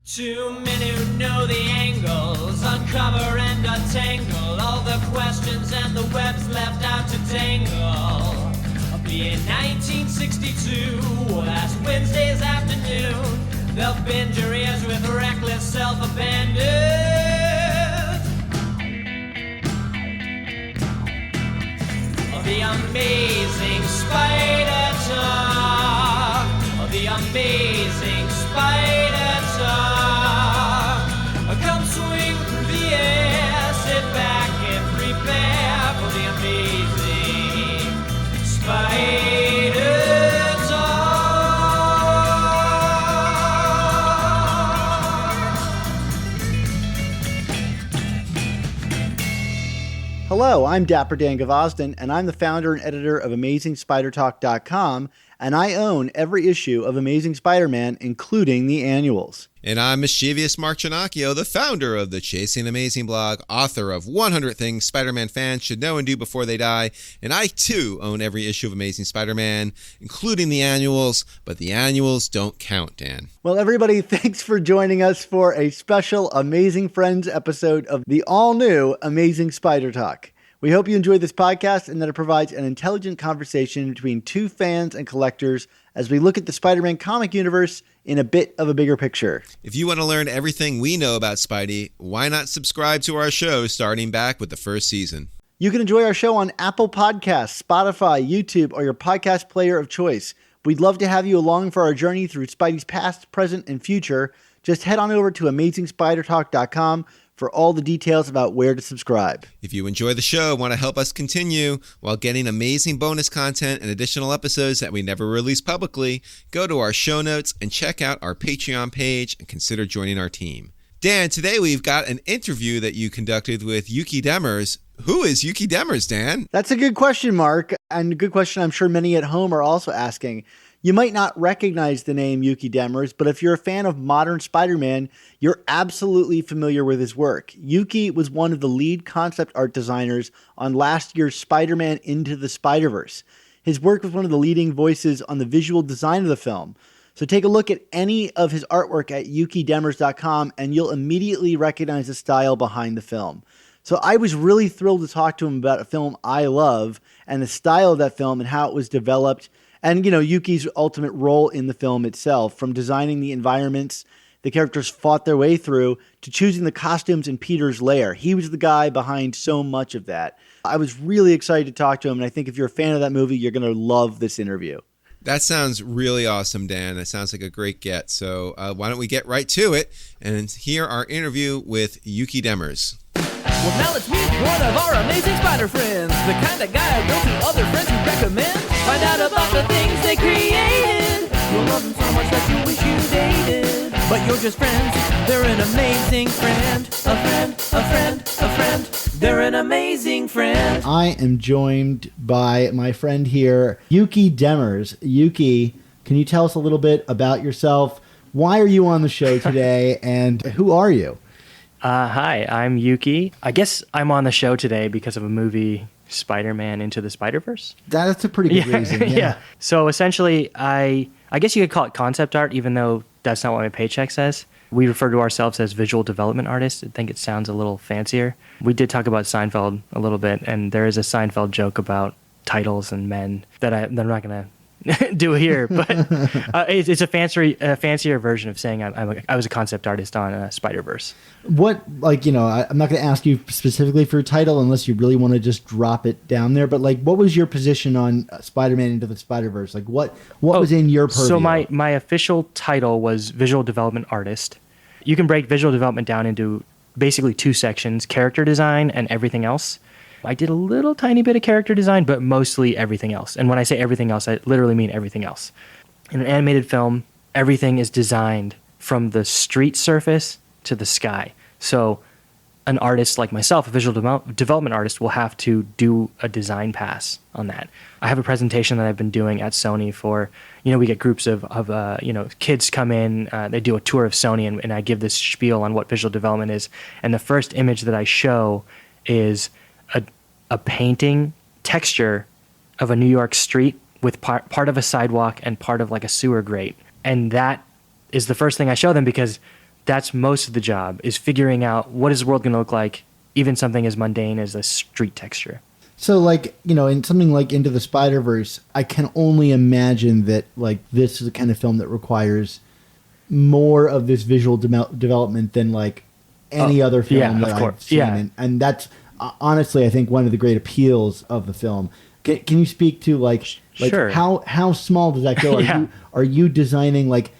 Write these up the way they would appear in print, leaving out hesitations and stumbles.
Two men who know the angles, uncover and untangle all the questions and the webs left out to tangle. Be in 1962, last Wednesday's afternoon, they'll bend your ears with reckless self-abandon. The amazing Spider Talk, the amazing Spider Talk. Come swing through the air, sit back and prepare for the amazing Spider Talk. Hello, I'm Dapper Dan Gavosden, and I'm the founder and editor of AmazingSpiderTalk.com, and I own every issue of Amazing Spider-Man, including the annuals. And I'm mischievous Mark Giannacchio, the founder of the Chasing Amazing blog, author of 100 Things Spider-Man Fans Should Know and Do Before They Die, and I too own every issue of Amazing Spider-Man, including the annuals, but the annuals don't count, Dan. Well, everybody, thanks for joining us for a special Amazing Friends episode of the all-new Amazing Spider Talk. We hope you enjoy this podcast and that it provides an intelligent conversation between two fans and collectors as we look at the Spider-Man comic universe in a bit of a bigger picture. If you want to learn everything we know about Spidey, why not subscribe to our show starting back with the first season? You can enjoy our show on Apple Podcasts, Spotify, YouTube, or your podcast player of choice. We'd love to have you along for our journey through Spidey's past, present, and future. Just head on over to AmazingSpiderTalk.com for all the details about where to subscribe. If you enjoy the show and want to help us continue while getting amazing bonus content and additional episodes that we never release publicly, go to our show notes and check out our Patreon page and consider joining our team. Dan, today we've got an interview that you conducted with Yuhki Demers. Who is Yuhki Demers, Dan? That's a good question, Mark, and a good question I'm sure many at home are also asking. You might not recognize the name Yuhki Demers, but if you're a fan of modern Spider-Man, you're absolutely familiar with his work. Yuhki was one of the lead concept art designers on last year's Spider-Man Into the Spider-Verse. His work was one of the leading voices on the visual design of the film. So take a look at any of his artwork at yuhkidemers.com and you'll immediately recognize the style behind the film. So I was really thrilled to talk to him about a film I love and the style of that film and how it was developed. And, Yuhki's ultimate role in the film itself, from designing the environments the characters fought their way through to choosing the costumes in Peter's lair. He was the guy behind so much of that. I was really excited to talk to him, and I think if you're a fan of that movie, you're going to love this interview. That sounds really awesome, Dan. That sounds like a great get. So why don't we get right to it and hear our interview with Yuhki Demers. Well, now let's meet one of our amazing spider friends, the kind of guy who goes to other friends who recommend. Find out about the things they created. You'll love them so much that you wish you dated. But you're just friends, they're an amazing friend. A friend, a friend, a friend. They're an amazing friend. I am joined by my friend here, Yuhki Demers. Yuhki, can you tell us a little bit about yourself? Why are you on the show today, and who are you? Hi, I'm Yuhki. I guess I'm on the show today because of a movie, Spider-Man Into the Spider-Verse. That's a pretty good reason, yeah. So essentially, I guess you could call it concept art, even though that's not what my paycheck says. We refer to ourselves as visual development artists. I think it sounds a little fancier. We did talk about Seinfeld a little bit, and there is a Seinfeld joke about titles and men that I'm not going to do here, but it's a fancier version of saying I was a concept artist on SpiderVerse. What, I'm not going to ask you specifically for your title unless you really want to just drop it down there, but what was your position on Spider-Man Into the Spider-Verse? What was in your purview? So my official title was visual development artist. You can break visual development down into basically two sections, character design and everything else. I did a little tiny bit of character design, but mostly everything else. And when I say everything else, I literally mean everything else. In an animated film, everything is designed from the street surface to the sky. So an artist like myself, a visual development artist, will have to do a design pass on that. I have a presentation that I've been doing at Sony for, we get groups of kids come in, they do a tour of Sony, and I give this spiel on what visual development is. And the first image that I show is a painting texture of a New York street with part of a sidewalk and part of like a sewer grate. And that is the first thing I show them because that's most of the job, is figuring out what is the world going to look like, even something as mundane as a street texture. So, like, you know, in something like Into the Spider-Verse, I can only imagine that, like, this is the kind of film that requires more of this visual development than, like, any other film that I've seen. Yeah. And that's, honestly, I think one of the great appeals of the film. Can you speak to, like sure. how small does that go? Yeah. Are you designing, like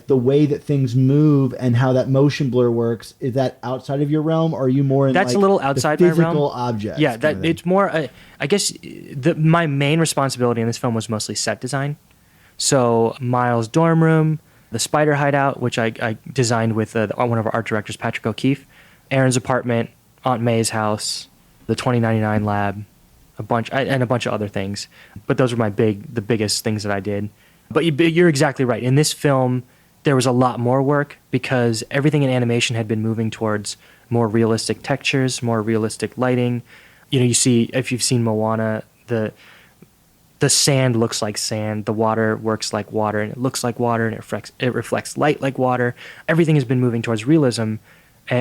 the way that things move and how that motion blur works? Is that outside of your realm, or are you more in that's like a little outside the my realm? physical objects? Yeah, it's more. I guess my main responsibility in this film was mostly set design. So Miles' dorm room, the spider hideout, which I designed with one of our art directors, Patrick O'Keefe, Aaron's apartment, Aunt May's house, the 2099 lab, a bunch of other things. But those were the biggest things that I did. But you're exactly right. In this film, there was a lot more work because everything in animation had been moving towards more realistic textures, more realistic lighting. You know, you see, if you've seen Moana, the sand looks like sand, the water works like water, and it looks like water, and it reflects light like water. Everything has been moving towards realism,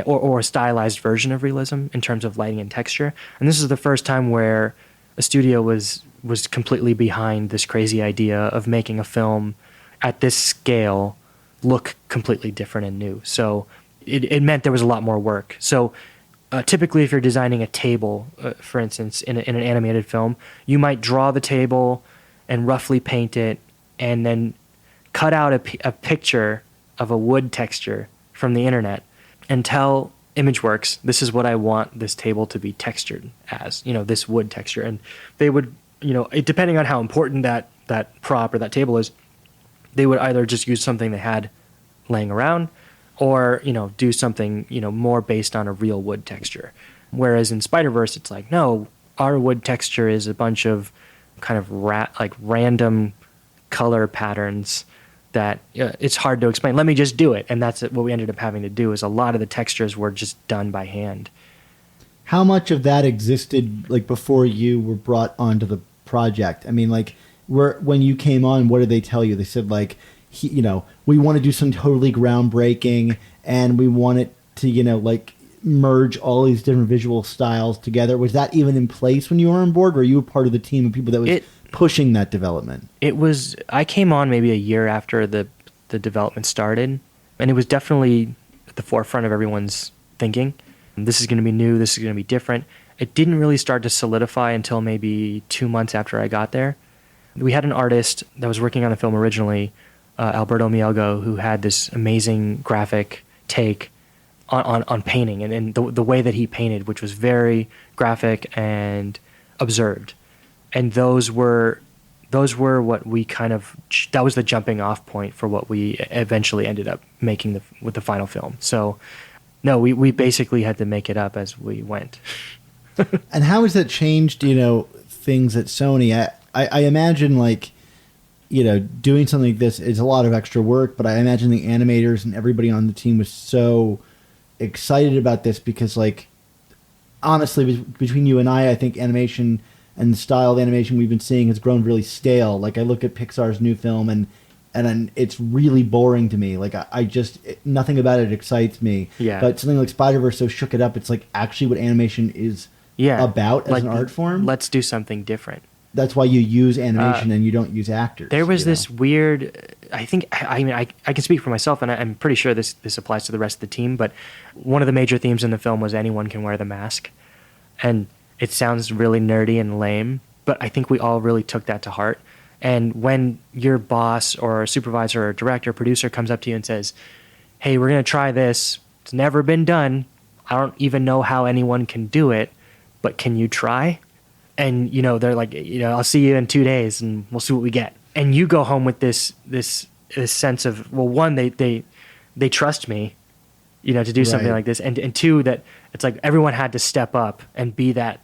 or a stylized version of realism in terms of lighting and texture. And this is the first time where a studio was completely behind this crazy idea of making a film at this scale look completely different and new. So it meant there was a lot more work. So typically, if you're designing a table, for instance, in an animated film, you might draw the table and roughly paint it, and then cut out a picture of a wood texture from the internet and tell ImageWorks, this is what I want this table to be textured as, this wood texture. And they would, depending on how important that prop or that table is, they would either just use something they had laying around, or do something more based on a real wood texture. Whereas in SpiderVerse, it's like, no, our wood texture is a bunch of kind of random color patterns that it's hard to explain. Let me just do it. And that's what we ended up having to do, is a lot of the textures were just done by hand. How much of that existed before you were brought onto the project? I mean, when you came on, what did they tell you? They said we want to do some totally groundbreaking, and we want it to merge all these different visual styles together. Was that even in place when you were on board? Or were you a part of the team of people that was pushing that development? I came on maybe a year after the development started, and it was definitely at the forefront of everyone's thinking. This is going to be new. This is going to be different. It didn't really start to solidify until maybe 2 months after I got there. We had an artist that was working on the film originally, Alberto Mielgo, who had this amazing graphic take on painting and the way that he painted, which was very graphic and observed. And those were what we that was the jumping off point for what we eventually ended up making with the final film. So no, we basically had to make it up as we went. And how has that changed, things at Sony? I imagine doing something like this is a lot of extra work, but I imagine the animators and everybody on the team was so excited about this because, honestly, between you and I think animation and the style of animation we've been seeing has grown really stale. I look at Pixar's new film and it's really boring to me. Nothing about it excites me. Yeah. But something like Spider-Verse so shook it up. It's actually what animation is about as an art form. Let's do something different. That's why you use animation and you don't use actors. There was this weird, I can speak for myself, and I'm pretty sure this applies to the rest of the team, but one of the major themes in the film was anyone can wear the mask. And it sounds really nerdy and lame, but I think we all really took that to heart. And when your boss or a supervisor or director or producer comes up to you and says, hey, we're going to try this. It's never been done. I don't even know how anyone can do it, but can you try? And, they're like, I'll see you in 2 days and we'll see what we get. And you go home with this sense of, well, one, they trust me, to do something like this. And two, that it's like everyone had to step up and be that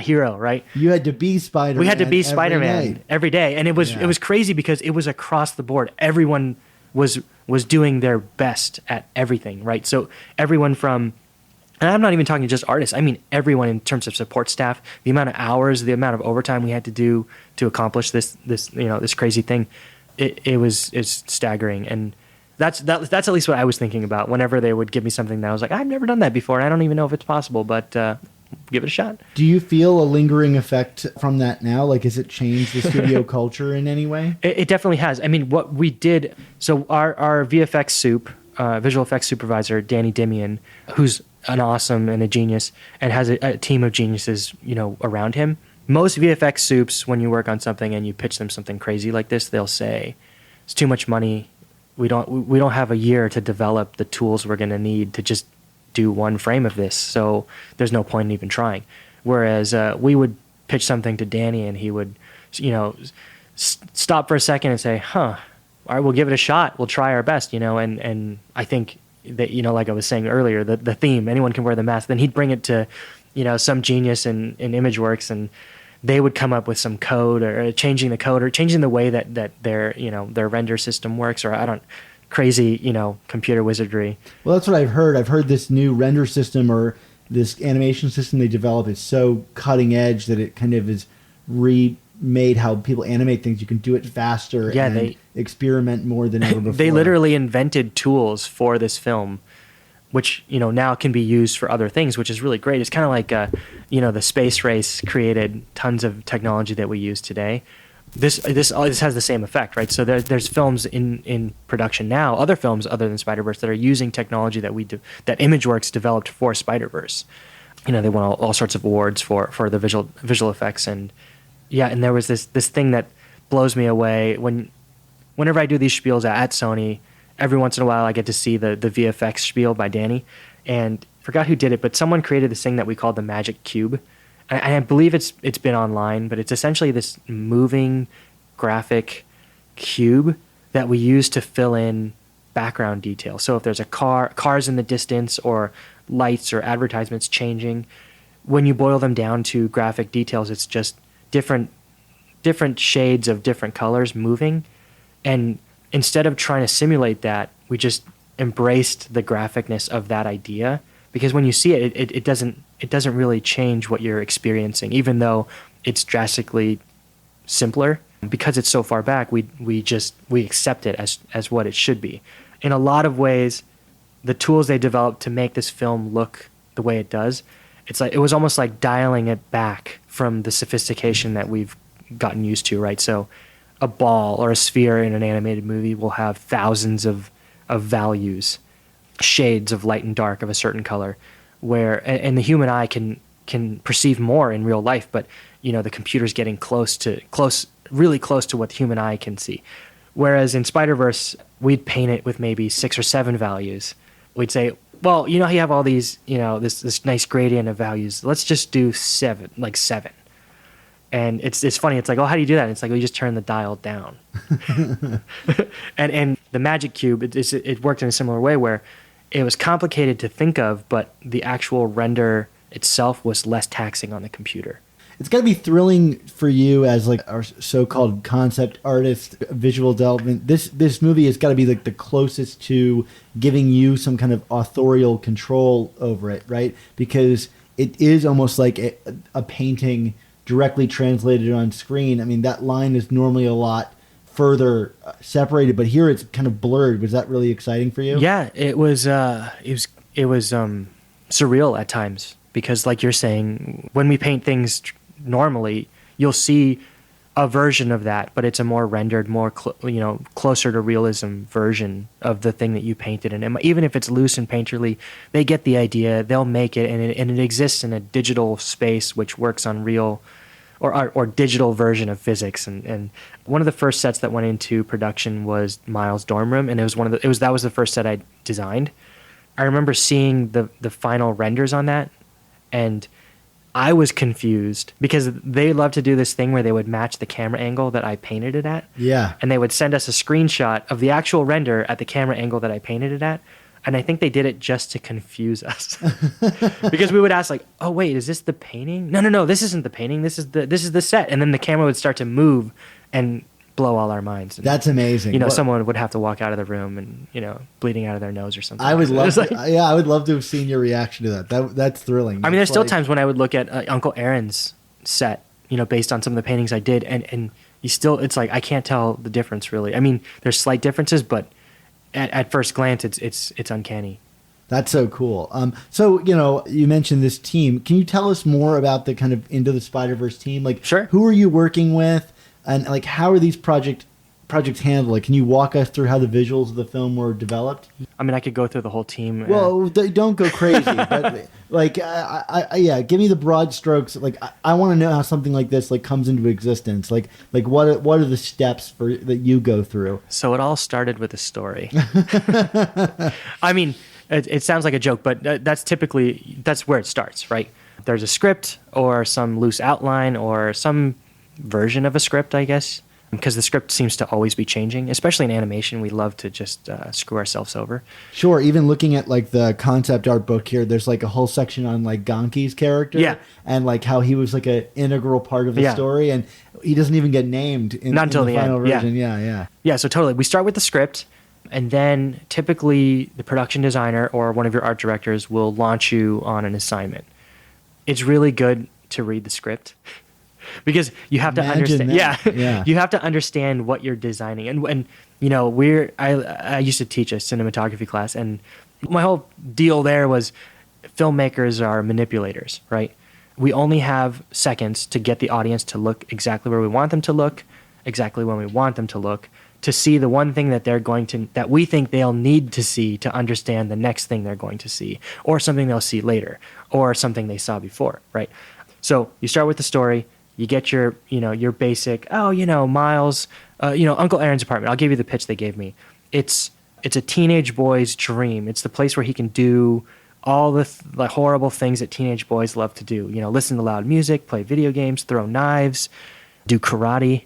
hero, right? You had to be Spider-Man. We had to be Spider-Man every day. And it was crazy because it was across the board. Everyone was doing their best at everything, right? So everyone from, and I'm not even talking just artists. I mean, everyone in terms of support staff, the amount of hours, the amount of overtime we had to do to accomplish this crazy thing, it's staggering. And That's at least what I was thinking about whenever they would give me something that I was like, I've never done that before. I don't even know if it's possible, but give it a shot. Do you feel a lingering effect from that now? Like, has it changed the studio culture in any way? It definitely has. I mean, what we did, so our VFX soup, visual effects supervisor, Danny Dimian, who's an awesome and a genius and has a team of geniuses, around him. Most VFX soups, when you work on something and you pitch them something crazy like this, they'll say, it's too much money. We don't have a year to develop the tools we're going to need to just do one frame of this. So there's no point in even trying. Whereas we would pitch something to Danny and he would, stop for a second and say, all right, we'll give it a shot. We'll try our best, and I think that, like I was saying earlier, the theme, anyone can wear the mask. Then he'd bring it to, some genius in ImageWorks, and they would come up with some code or changing the code or changing the way that their render system works, or crazy, computer wizardry. Well, that's what I've heard. I've heard this new render system or this animation system they develop is so cutting edge that it kind of is remade how people animate things. You can do it faster and they experiment more than ever before. They literally invented tools for this film, which, now can be used for other things, which is really great. It's kind of like, the space race created tons of technology that we use today. This has the same effect, right? So there's films in production now, other films other than SpiderVerse, that are using technology that that ImageWorks developed for SpiderVerse. They won all sorts of awards for the visual effects, and there was this thing that blows me away whenever I do these spiels at Sony. Every once in a while, I get to see the VFX spiel by Danny, and I forgot who did it, but someone created this thing that we call the Magic Cube. I believe it's been online, but it's essentially this moving graphic cube that we use to fill in background detail. So if there's cars in the distance or lights or advertisements changing, when you boil them down to graphic details, it's just different shades of different colors moving. And instead of trying to simulate that, we just embraced the graphicness of that idea, because when you see it, it doesn't really change what you're experiencing, even though it's drastically simpler. Because it's so far back, we accept it as what it should be. In a lot of ways, the tools they developed to make this film look the way it does, it was almost like dialing it back from the sophistication that we've gotten used to, right? So a ball or a sphere in an animated movie will have thousands of values, shades of light and dark of a certain color, and the human eye can perceive more in real life, but the computer's getting really close to what the human eye can see. Whereas in SpiderVerse, we'd paint it with maybe 6 or 7 values. We'd say, well, you have all these, this nice gradient of values. Let's just do 7. And it's funny. It's like, oh, how do you do that? And it's like, well, you just turn the dial down. and the Magic Cube, it worked in a similar way, where it was complicated to think of, but the actual render itself was less taxing on the computer. It's got to be thrilling for you as like our so-called concept artist, visual development. This movie has got to be like the closest to giving you some kind of authorial control over it, right? Because it is almost like a painting directly translated on screen. I mean, that line is normally a lot further separated, but here it's kind of blurred. Was that really exciting for you? Yeah, it was surreal at times, because like you're saying, when we paint things normally, you'll see a version of that, but it's a more rendered, more closer to realism version of the thing that you painted. And even if it's loose and painterly, they get the idea, they'll make it, and it exists in a digital space which works on real or digital version of physics. And one of the first sets that went into production was Miles' dorm room, and that was the first set I designed. I remember seeing the final renders on that, and I was confused, because they love to do this thing where they would match the camera angle that I painted it at. Yeah. And they would send us a screenshot of the actual render at the camera angle that I painted it at. And I think they did it just to confuse us. Because we would ask, like, oh, wait, is this the painting? No, this isn't the painting. This is the set. And then the camera would start to move and blow all our minds. And, that's amazing. Someone would have to walk out of the room and, bleeding out of their nose or something. I would love I would love to have seen your reaction to that. That's thrilling. I mean, there's still times when I would look at Uncle Aaron's set, based on some of the paintings I did, and you still, it's like, I can't tell the difference really. I mean, there's slight differences, but at first glance, it's uncanny. That's so cool. So, you mentioned this team. Can you tell us more about the kind of Into the Spider-Verse team? Like, Sure. Who are you working with? And, like, how are these projects handled? Like, can you walk us through how the visuals of the film were developed? I mean, I could go through the whole team. Well, don't go crazy. But, like, yeah, give me the broad strokes. Like, I want to know how something like this, like, comes into existence. Like what are the steps that you go through? So it all started with a story. I mean, it sounds like a joke, but that's where it starts, right? There's a script or some loose outline or some version of a script, I guess, because the script seems to always be changing, especially in animation. We love to just screw ourselves over. Sure. Even looking at like the concept art book here, there's like a whole section on like Gonki's character, yeah, and like how he was like an integral part of the story, and he doesn't even get named not until the final version. Yeah. So totally, we start with the script, and then typically the production designer or one of your art directors will launch you on an assignment. It's really good to read the script. Because you have to understand, you have to understand what you're designing, and I used to teach a cinematography class, and my whole deal there was filmmakers are manipulators, right? We only have seconds to get the audience to look exactly where we want them to look, exactly when we want them to look, to see the one thing that we think they'll need to see to understand the next thing they're going to see, or something they'll see later, or something they saw before, right? So you start with the story. You get your basic, Miles, Uncle Aaron's apartment. I'll give you the pitch they gave me. It's a teenage boy's dream. It's the place where he can do all the horrible things that teenage boys love to do. Listen to loud music, play video games, throw knives, do karate,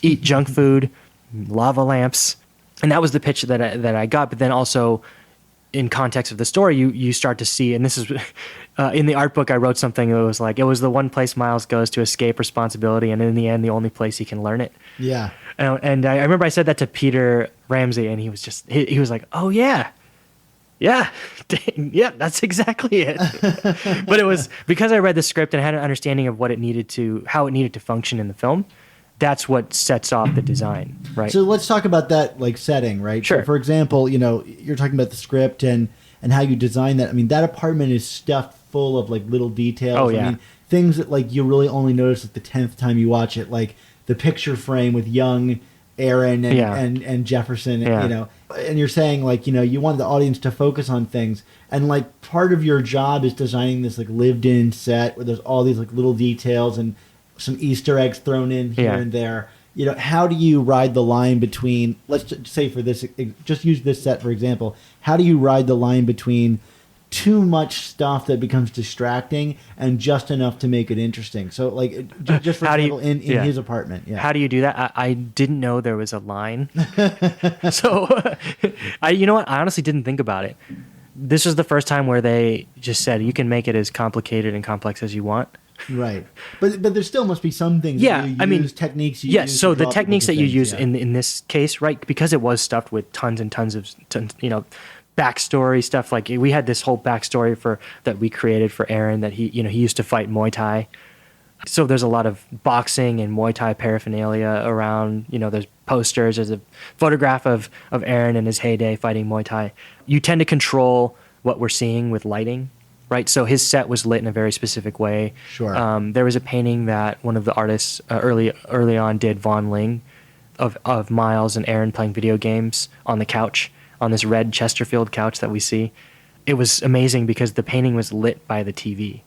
eat junk food, lava lamps. And that was the pitch that I got. But then also, in context of the story, you start to see, and this is in the art book, I wrote something that was like, it was the one place Miles goes to escape responsibility, and in the end, the only place he can learn it. Yeah. And I remember I said that to Peter Ramsey, and he was he was like, oh yeah, that's exactly it. But it was because I read the script and I had an understanding of how it needed to function in the film. That's what sets off the design, right? So let's talk about that, like, setting, right? Sure. So for example, you're talking about the script and how you design that. I mean, that apartment is stuffed full of like little details. Oh, yeah. I mean, things that like you really only notice at the 10th time you watch it, like the picture frame with young Aaron and Jefferson, and you're saying like, you want the audience to focus on things, and like part of your job is designing this like lived in set where there's all these like little details and some Easter eggs thrown in here and there. How do you ride the line between, let's just say for this, just use this set for example, how do you ride the line between too much stuff that becomes distracting and just enough to make it interesting? So like, just for example, in his apartment. Yeah. How do you do that? I didn't know there was a line. So, you know what? I honestly didn't think about it. This was the first time where they just said, you can make it as complicated and complex as you want. Right, but there still must be some things. Techniques. So the techniques that you use in this case, right? Because it was stuffed with tons and tons of backstory stuff. Like we had this whole backstory that we created for Aaron that he used to fight Muay Thai. So there's a lot of boxing and Muay Thai paraphernalia around. There's posters. There's a photograph of Aaron in his heyday fighting Muay Thai. You tend to control what we're seeing with lighting. Right, so his set was lit in a very specific way. Sure. There was a painting that one of the artists early on did, Von Ling, of Miles and Aaron playing video games on the couch, on this red Chesterfield couch that we see. It was amazing because the painting was lit by the TV.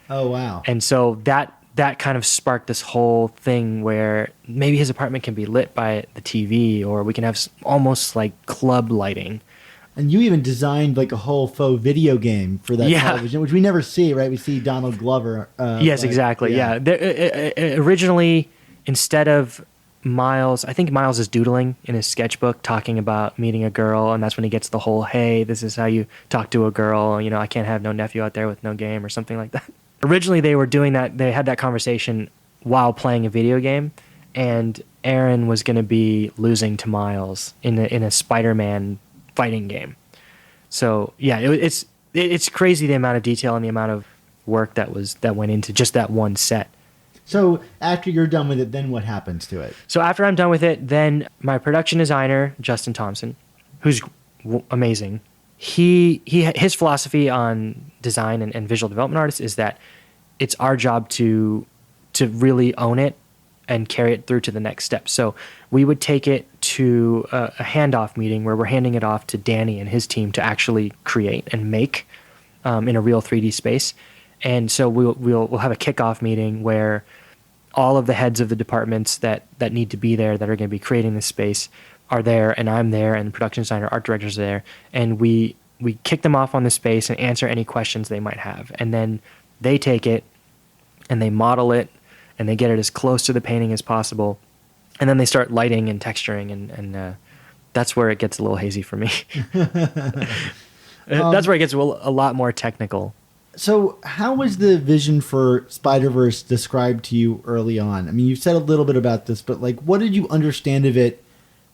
Oh wow! And so that kind of sparked this whole thing where maybe his apartment can be lit by the TV, or we can have almost like club lighting. And you even designed like a whole faux video game for that television, which we never see, right? We see Donald Glover. Yes, exactly. Yeah. Originally, instead of Miles, I think Miles is doodling in his sketchbook, talking about meeting a girl, and that's when he gets the whole, hey, this is how you talk to a girl. I can't have no nephew out there with no game or something like that. Originally, they were doing that. They had that conversation while playing a video game, and Aaron was going to be losing to Miles in a SpiderMan fighting game. So yeah, it's crazy the amount of detail and the amount of work that went into just that one set. So after you're done with it, then what happens to it? So after I'm done with it, then my production designer, Justin Thompson, who's amazing. His philosophy on design and visual development artists is that it's our job to really own it and carry it through to the next step. So we would take it to a handoff meeting where we're handing it off to Danny and his team to actually create and make in a real 3D space. And so we'll have a kickoff meeting where all of the heads of the departments that need to be there, that are going to be creating this space, are there, and I'm there, and the production designer, art directors are there, and we kick them off on the space and answer any questions they might have. And then they take it and they model it and they get it as close to the painting as possible. And then they start lighting and texturing, and that's where it gets a little hazy for me. That's where it gets a lot more technical. So how was the vision for SpiderVerse described to you early on? I mean, you said a little bit about this, but like, what did you understand of it,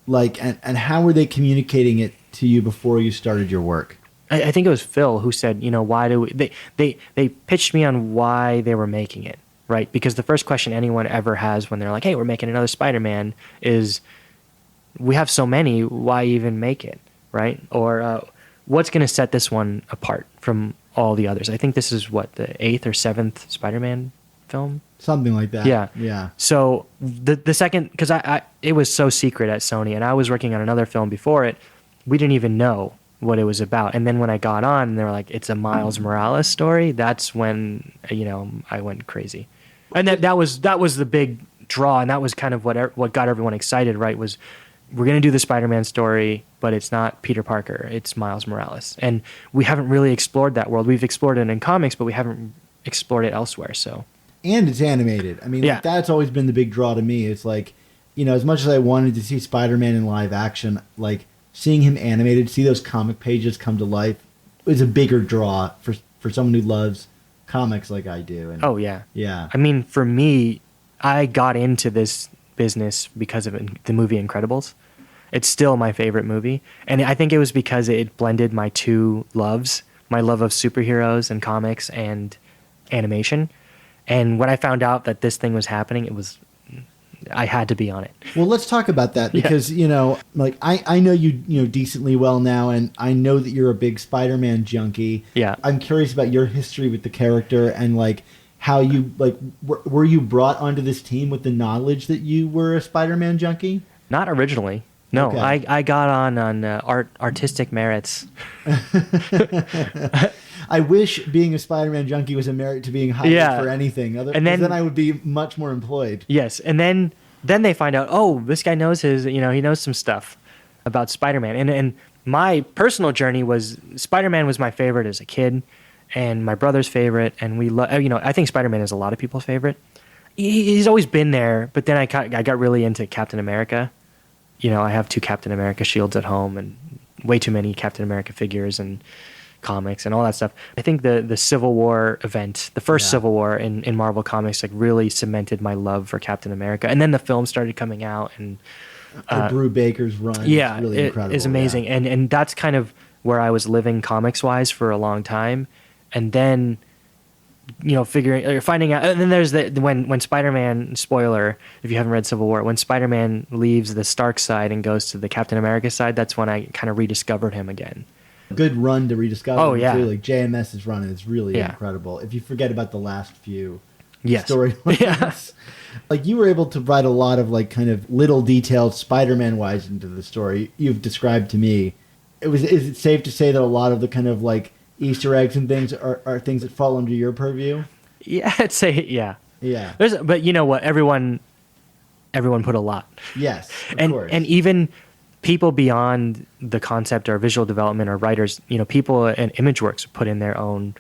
like, and how were they communicating it to you before you started your work? I think it was Phil who said, why do we... They pitched me on why they were making it, right? Because the first question anyone ever has when they're like, hey, we're making another Spider-Man is, we have so many, why even make it, right? Or what's going to set this one apart from all the others? I think this is, the 8th or 7th Spider-Man film? Something like that. Yeah. So the second... Because it was so secret at Sony, and I was working on another film before it, we didn't even know what it was about. And then when I got on and they were like, it's a Miles Morales story, that's when, I went crazy. And that was the big draw, and that was kind of what got everyone excited, right? Was we're going to do the Spider-Man story, but it's not Peter Parker, it's Miles Morales. And we haven't really explored that world. We've explored it in comics, but we haven't explored it elsewhere, so. And it's animated. I mean, that's always been the big draw to me. It's like, as much as I wanted to see Spider-Man in live action, like, seeing him animated, see those comic pages come to life, is a bigger draw for someone who loves comics like I do. And, oh, yeah. Yeah. I mean, for me, I got into this business because of the movie Incredibles. It's still my favorite movie. And I think it was because it blended my two loves, my love of superheroes and comics and animation. And when I found out that this thing was happening, I had to be on it. Well, let's talk about that because, like I know you, decently well now, and I know that you're a big Spider-Man junkie. Yeah. I'm curious about your history with the character and like how you, like, were you brought onto this team with the knowledge that you were a Spider-Man junkie? Not originally. No, okay. I got on artistic merits. I wish being a Spider-Man junkie was a merit to being hired for anything. And then I would be much more employed. Yes, and then they find out, oh, this guy knows he knows some stuff about Spider-Man. And my personal journey was Spider-Man was my favorite as a kid, and my brother's favorite, and I think Spider-Man is a lot of people's favorite. He's always been there, but then I got really into Captain America. I have 2 Captain America shields at home and way too many Captain America figures and comics and all that stuff. I think the Civil War event, the first Civil War in Marvel Comics, like really cemented my love for Captain America. And then the film started coming out, and Brew Baker's run is really incredible. It is amazing. Yeah. And that's kind of where I was living comics-wise for a long time. And then finding out, and then there's when Spider-Man, spoiler if you haven't read Civil War, when Spider-Man leaves the Stark side and goes to the Captain America side, that's when I kind of rediscovered him again. Good run to rediscover. Oh, yeah. Too. Like JMS's run is really incredible. If you forget about the last few storylines. Yes. Like you were able to write a lot of like kind of little detailed Spider-Man wise into the story you've described to me. Is it safe to say that a lot of the kind of like Easter eggs and things are things that fall under your purview? Yeah, I'd say yeah. Yeah. But you know what? Everyone put a lot. Yes, of course. And even people beyond the concept or visual development or writers, people and ImageWorks put in their own,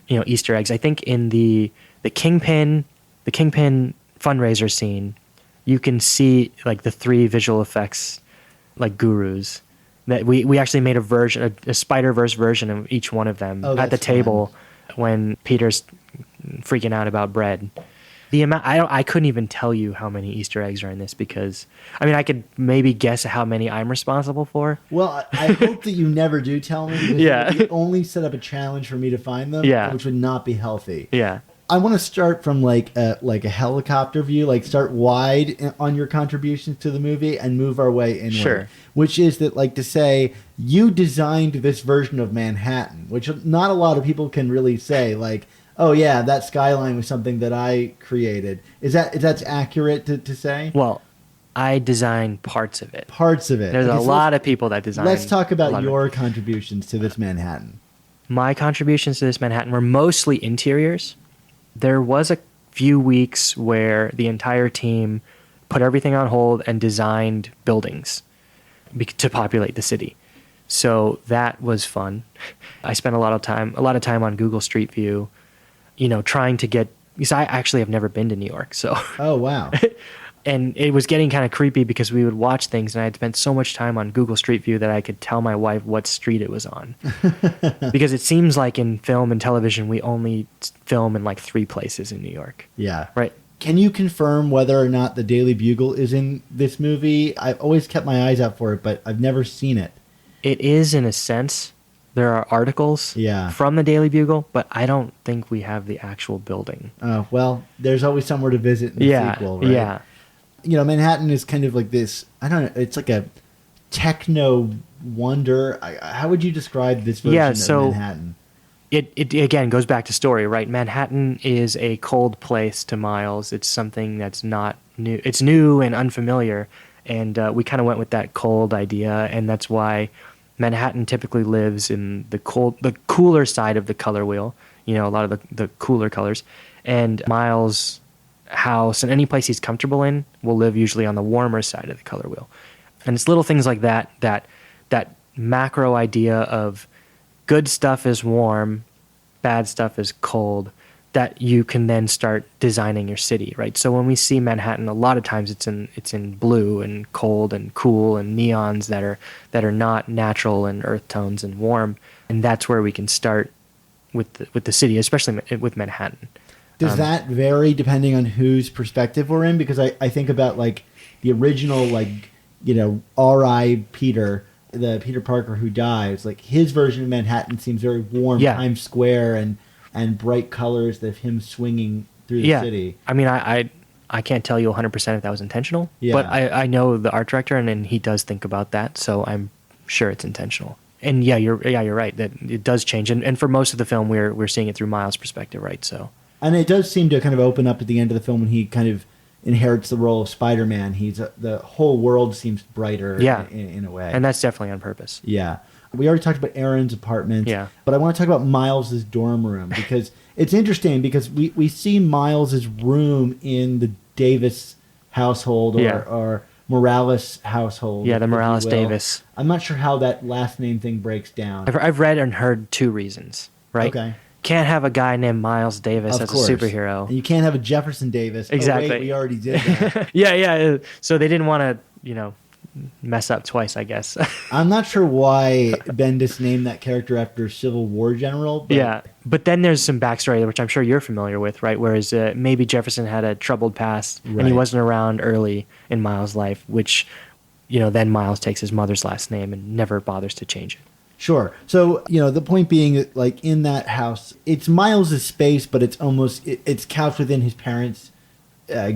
Easter eggs. I think in the Kingpin fundraiser scene, you can see like the 3 visual effects like gurus. That we actually made a SpiderVerse version of each one of them at the table when Peter's freaking out about bread. The amount I couldn't even tell you how many Easter eggs are in this because I could maybe guess how many I'm responsible for. Well, I hope that you never do tell me. Because it would only set up a challenge for me to find them, which would not be healthy. Yeah. I want to start from like a helicopter view, like start wide on your contributions to the movie and move our way inward. Sure. Which is that, like, to say you designed this version of Manhattan, which not a lot of people can really say, like, oh yeah, that skyline was something that I created. Is that's accurate to say? Well, I designed parts of it. Parts of it. There's Okay, a so lot of people that design. Let's talk a lot about of your it. contributions to this Manhattan. My contributions to this Manhattan were mostly interiors. There was a few weeks where the entire team put everything on hold and designed buildings to populate the city. So that was fun. I spent a lot of time on Google Street View, trying to get, because I actually have never been to New York. So, Oh, wow. and it was getting kind of creepy because we would watch things and I had spent so much time on Google Street View that I could tell my wife what street it was on. Because it seems like in film and television, we only film in like 3 places in New York. Yeah. Right. Can you confirm whether or not the Daily Bugle is in this movie? I've always kept my eyes out for it, but I've never seen it. It is in a sense. There are articles from the Daily Bugle, but I don't think we have the actual building. Oh, well, there's always somewhere to visit in the sequel, right? Yeah. Manhattan is kind of like this, I don't know, it's like a techno wonder. How would you describe this version of Manhattan? It again goes back to story, right? Manhattan is a cold place to Miles. It's something that's not new. It's new and unfamiliar, and we kind of went with that cold idea, and that's why Manhattan typically lives in the cooler side of the color wheel. A lot of the cooler colors, and Miles' house and any place he's comfortable in will live usually on the warmer side of the color wheel. And it's little things like that macro idea of good stuff is warm, bad stuff is cold, that you can then start designing your city, right? So when we see Manhattan, a lot of times it's in blue and cold and cool and neons that are not natural and earth tones and warm, and that's where we can start with the city, especially with Manhattan. Does that vary depending on whose perspective we're in? Because I think about like the original, like, R.I. Peter, the Peter Parker who dies, like his version of Manhattan seems very warm, Times Square and bright colors of him swinging through the city. I mean, I can't tell you 100% if that was intentional, but I know the art director and he does think about that, so I'm sure it's intentional. And you're right that it does change, and for most of the film we're seeing it through Miles' perspective, right? So. And it does seem to kind of open up at the end of the film when he kind of inherits the role of Spider-Man. The whole world seems brighter in a way. And that's definitely on purpose. Yeah. We already talked about Aaron's apartment. Yeah. But I want to talk about Miles' dorm room because it's interesting because we see Miles' room in the Davis household or Morales household. Yeah, the Morales Davis. I'm not sure how that last name thing breaks down. I've read and heard 2 reasons, right? Okay. Can't have a guy named Miles Davis as a superhero. And you can't have a Jefferson Davis. Exactly. Oh, wait, we already did that. Yeah. So they didn't want to, mess up twice, I guess. I'm not sure why Bendis named that character after a Civil War general. But but then there's some backstory, which I'm sure you're familiar with, right? Whereas maybe Jefferson had a troubled past and he wasn't around early in Miles' life, which, then Miles takes his mother's last name and never bothers to change it. Sure. So, the point being, like, in that house, it's Miles' space, but it's almost, it's couched within his parents'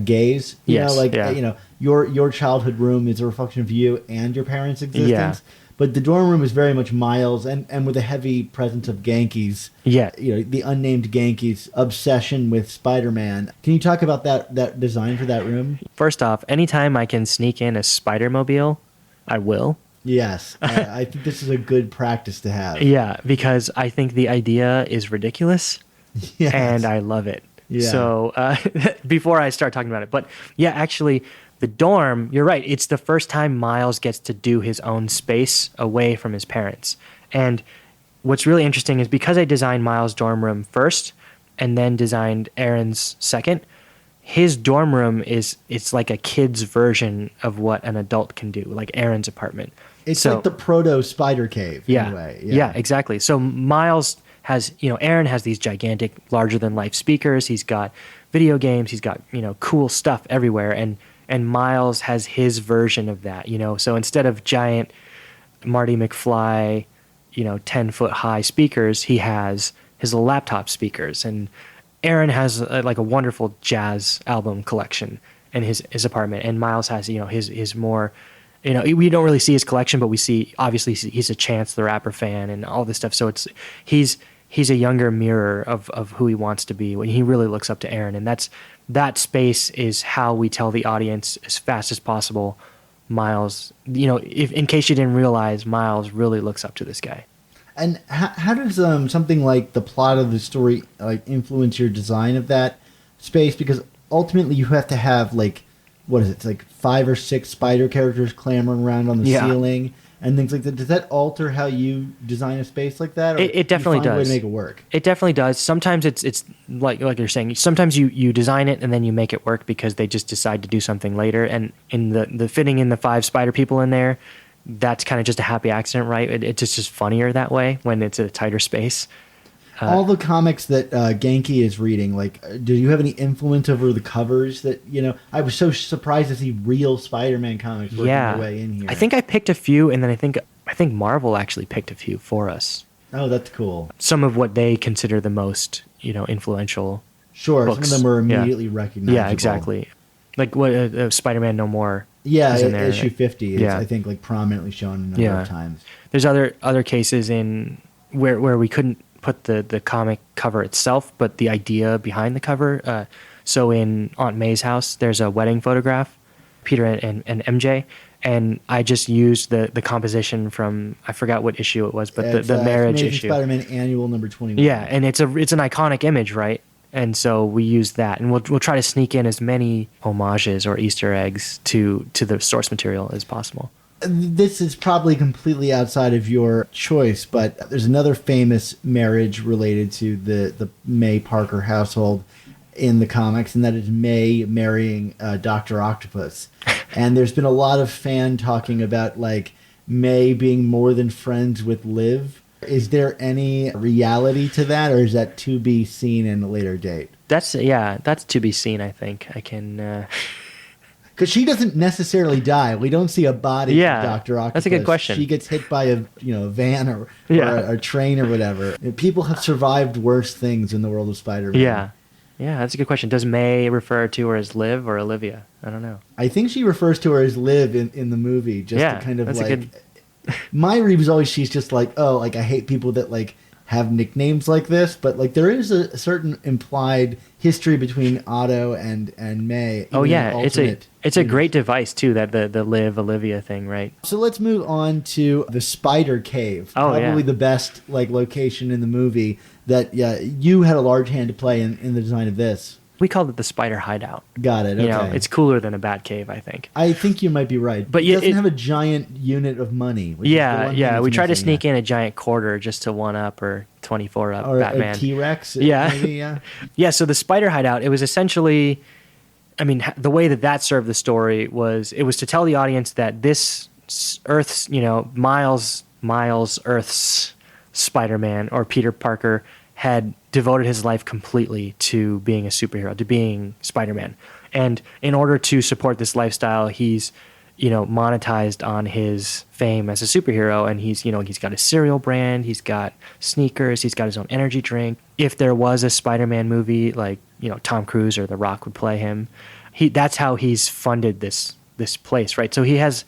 gaze. Your childhood room is a reflection of you and your parents' existence. Yeah. But the dorm room is very much Miles, and with a heavy presence of Genki's. Yeah. The unnamed Genki's obsession with Spider-Man. Can you talk about that design for that room? First off, anytime I can sneak in a Spider-Mobile, I will. Yes, I think this is a good practice to have. Yeah, because I think the idea is ridiculous, and I love it. Yeah. So before I start talking about it, but actually, the dorm, you're right, it's the first time Miles gets to do his own space away from his parents. And what's really interesting is because I designed Miles' dorm room first, and then designed Aaron's second, his dorm room it's like a kid's version of what an adult can do, like Aaron's apartment. It's like the proto spider cave in a way. Yeah, exactly. So Miles has, Aaron has these gigantic, larger than life speakers. He's got video games. He's got, cool stuff everywhere. And Miles has his version of that, So instead of giant Marty McFly, 10-foot high speakers, he has his laptop speakers. And Aaron has like a wonderful jazz album collection in his apartment, and Miles has, you know, his more, you know, we don't really see his collection, but we see, obviously he's a Chance the Rapper fan and all this stuff. So he's a younger mirror of who he wants to be when he really looks up to Aaron. And that space is how we tell the audience as fast as possible, Miles, you know, if in case you didn't realize, Miles really looks up to this guy. And how does something like the plot of the story like influence your design of that space? Because ultimately you have to have like, what is it? It's like 5 or 6 spider characters clamoring around on the ceiling and things like that. Does that alter how you design a space like that? Or it definitely does. A way to make it work? It definitely does. Sometimes it's like you're saying. Sometimes you design it and then you make it work because they just decide to do something later. And in the fitting in the 5 spider people in there, that's kind of just a happy accident, right? It's just funnier that way when it's a tighter space. All the comics that Genki is reading, like, do you have any influence over the covers that, you know, I was so surprised to see real Spider-Man comics working their way in here. I think I picked a few, and then I think Marvel actually picked a few for us. Oh, that's cool. Some of what they consider the most, you know, influential books. Some of them are immediately recognizable. Yeah, exactly. Like what Spider-Man No More. Yeah, in there, issue 50 is, yeah. I think, like prominently shown a number of times. There's other cases in where we couldn't put the comic cover itself, but the idea behind the cover. So in Aunt May's house, there's a wedding photograph, Peter and MJ, and I just used the composition from, I forgot what issue it was, but the marriage Amazing issue. Spider-Man Annual number 21. Yeah, and it's an iconic image, right? And so we used that, and we'll try to sneak in as many homages or Easter eggs to the source material as possible. This is probably completely outside of your choice, but there's another famous marriage related to the May Parker household in the comics, and that is May marrying Dr. Octopus. And there's been a lot of fan talking about like May being more than friends with Liv. Is there any reality to that, or is that to be seen in a later date? That's to be seen, I think. I can... Because she doesn't necessarily die. We don't see a body of Dr. Octopus. That's a good question. She gets hit by a van or a train or whatever. People have survived worse things in the world of Spider-Man. Yeah, that's a good question. Does May refer to her as Liv or Olivia? I don't know. I think she refers to her as Liv in the movie, just to kind of that's like... My read was always she's just like, oh, like I hate people that like have nicknames like this, but like there is a certain implied history between Otto and May. Oh yeah, it's a great device too, that the Liv Olivia thing, right? So let's move on to the Spider Cave. Probably the best like location in the movie that you had a large hand to play in the design of this. We called it the Spider Hideout. Got it. Okay. You know, it's cooler than a Bat Cave, I think. I think you might be right. But it doesn't have a giant unit of money. We tried to sneak in a giant quarter just to 1-up or 24-up or Batman. A T-Rex. Yeah. Maybe, yeah. So the Spider Hideout, it was essentially, I mean, the way that served the story was, it was to tell the audience that this Earth's, you know, Miles Earth's Spider-Man or Peter Parker had devoted his life completely to being a superhero, to being Spider-Man. And in order to support this lifestyle, he's, you know, monetized on his fame as a superhero. And he's got a cereal brand, he's got sneakers, he's got his own energy drink. If there was a Spider-Man movie, like, you know, Tom Cruise or The Rock would play him, that's how he's funded this place, right? So he has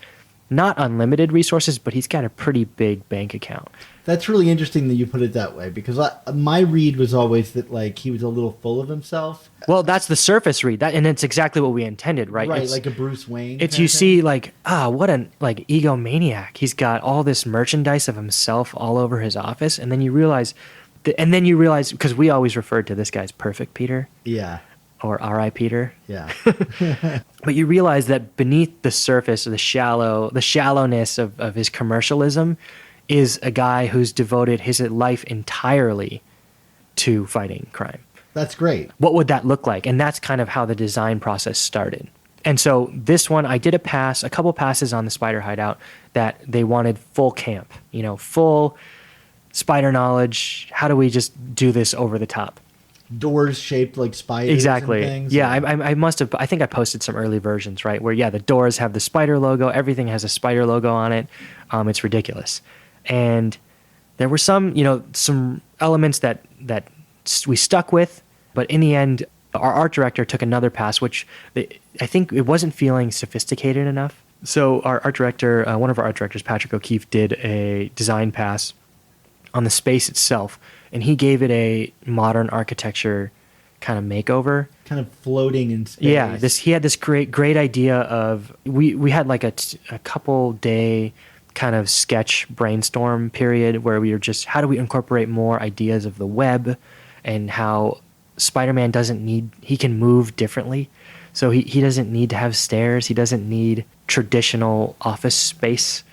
not unlimited resources, but he's got a pretty big bank account. That's really interesting that you put it that way, because my read was always that like he was a little full of himself. Well, that's the surface read, and it's exactly what we intended, right? Right, like a Bruce Wayne. It's you see like, what an like egomaniac. He's got all this merchandise of himself all over his office, and then you realize, because we always referred to this guy as Perfect Peter. Yeah. Or R.I. Peter. Yeah. But you realize that beneath the surface, the shallowness of his commercialism is a guy who's devoted his life entirely to fighting crime. That's great. What would that look like? And that's kind of how the design process started. And so this one, I did a couple passes on the Spider Hideout that they wanted full camp, you know, full spider knowledge. How do we just do this over the top? Doors shaped like spiders. Exactly. And things. Yeah, I must have. I think I posted some early versions, right? Where the doors have the spider logo. Everything has a spider logo on it. It's ridiculous. And there were some elements that we stuck with, But in the end, our art director took another pass, which I think it wasn't feeling sophisticated enough. So our art director, one of our art directors, Patrick O'Keefe, did a design pass on the space itself, and he gave it a modern architecture kind of makeover. Kind of floating in space. Yeah, he had this great idea of, we had like a couple day kind of sketch brainstorm period where we were just, how do we incorporate more ideas of the web, and how Spider-Man he can move differently. So he doesn't need to have stairs. He doesn't need traditional office space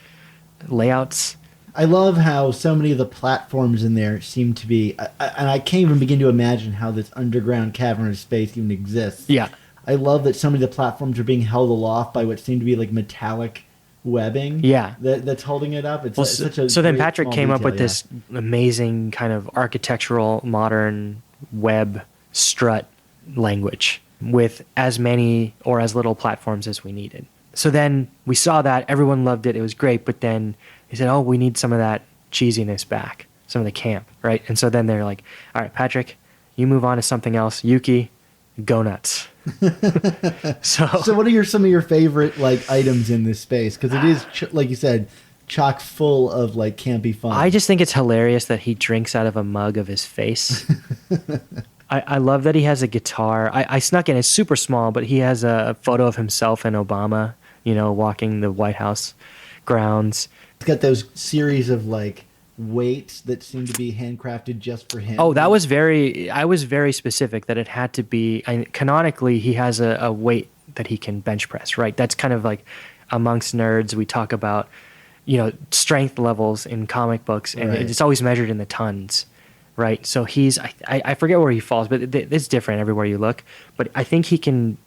layouts. I love how so many of the platforms in there seem to be, and I can't even begin to imagine how this underground cavern of space even exists. Yeah. I love that so many of the platforms are being held aloft by what seem to be like metallic webbing. Yeah. That's holding it up. It's such a so then great Patrick small came up detail, with this amazing kind of architectural modern web strut language with as many or as little platforms as we needed. So then we saw that, everyone loved it, it was great, but then he said, oh, we need some of that cheesiness back, some of the camp, right? And so then they're like, all right, Patrick, you move on to something else. Yuhki, go nuts. So what are some of your favorite like items in this space? Because it is, like you said, chock full of like campy fun. I just think it's hilarious that he drinks out of a mug of his face. I love that he has a guitar. I snuck in, it's super small, but he has a photo of himself and Obama, walking the White House grounds. It's got those series of like weights that seem to be handcrafted just for him. Oh, I was very specific that it had to be, canonically, he has a weight that he can bench press, right? That's kind of like amongst nerds, we talk about, strength levels in comic books, and it's always measured in the tons. Right, so he's, I forget where he falls, but it's different everywhere you look. But I think he can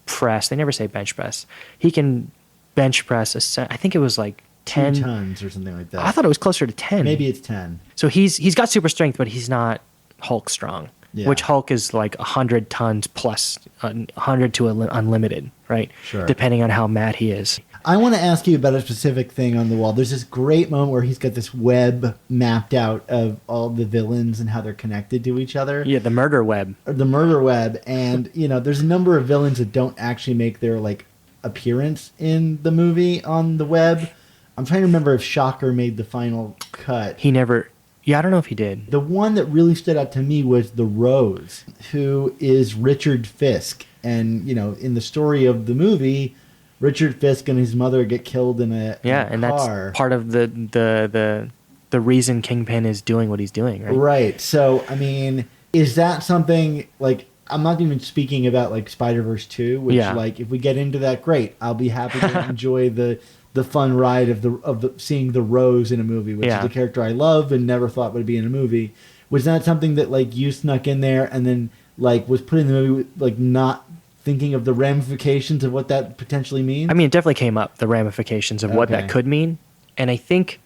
press, they never say bench press. He can bench press, I think it was like 10 2 tons or something like that. I thought it was closer to 10. Maybe it's 10. So he's got super strength, but he's not Hulk strong, which Hulk is like 100 tons plus 100 to unlimited, right? Sure. Depending on how mad he is. I want to ask you about a specific thing on the wall. There's this great moment where he's got this web mapped out of all the villains and how they're connected to each other. Yeah, the murder web. The murder web. And, there's a number of villains that don't actually make their, like, appearance in the movie on the web. I'm trying to remember if Shocker made the final cut. He never... Yeah, I don't know if he did. The one that really stood out to me was the Rose, who is Richard Fisk. And, in the story of the movie... Richard Fisk and his mother get killed in a and car. That's part of the reason Kingpin is doing what he's doing, right? Right. So, I mean, is that something, like, I'm not even speaking about, like, SpiderVerse 2, which, like, if we get into that, great. I'll be happy to enjoy the fun ride of seeing the Rose in a movie, which is a character I love and never thought would be in a movie. Was that something that, like, you snuck in there and then, like, was put in the movie, like, not thinking of the ramifications of what that potentially means? I mean, it definitely came up, the ramifications of what that could mean. And I think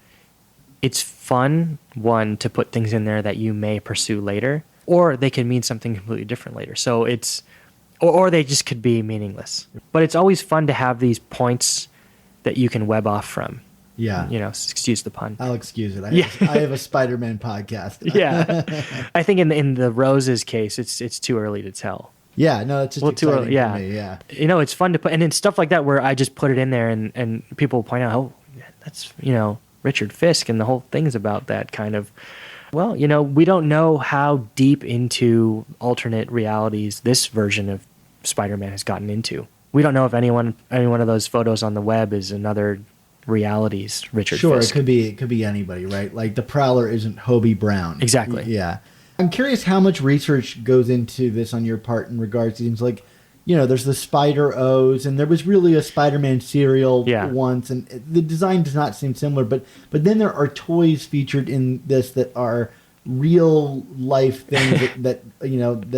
it's fun, one, to put things in there that you may pursue later, or they could mean something completely different later. So it's, or they just could be meaningless. But it's always fun to have these points that you can web off from. Yeah. Excuse the pun. I'll excuse it. I have a Spider-Man podcast. Yeah. I think in the Rose's case, it's too early to tell. Yeah, no, it's just exciting too early, for me, yeah. It's fun to put, and then stuff like that where I just put it in there and people point out, oh, that's, Richard Fisk, and the whole thing's about that kind of, well, we don't know how deep into alternate realities this version of Spider-Man has gotten into. We don't know if any one of those photos on the web is another reality's Richard Fisk. Sure, it could be anybody, right? Like the Prowler isn't Hobie Brown. Exactly. Yeah. I'm curious how much research goes into this on your part in regards to things like, there's the Spider-O's, and there was really a Spider-Man cereal once, and the design does not seem similar, but then there are toys featured in this that are real life things that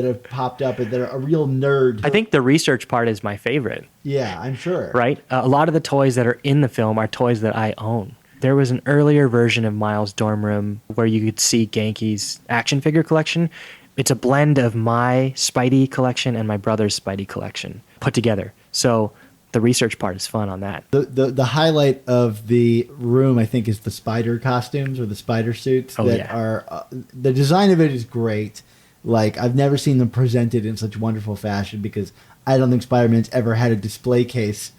have popped up and that are a real nerd. I think the research part is my favorite. Yeah, I'm sure. Right? A lot of the toys that are in the film are toys that I own. There was an earlier version of Miles' dorm room where you could see Genki's action figure collection. It's a blend of my Spidey collection and my brother's Spidey collection put together. So the research part is fun on that. The highlight of the room, I think, is the spider costumes or the spider suits are the design of it is great. Like, I've never seen them presented in such wonderful fashion because I don't think Spider-Man's ever had a display case.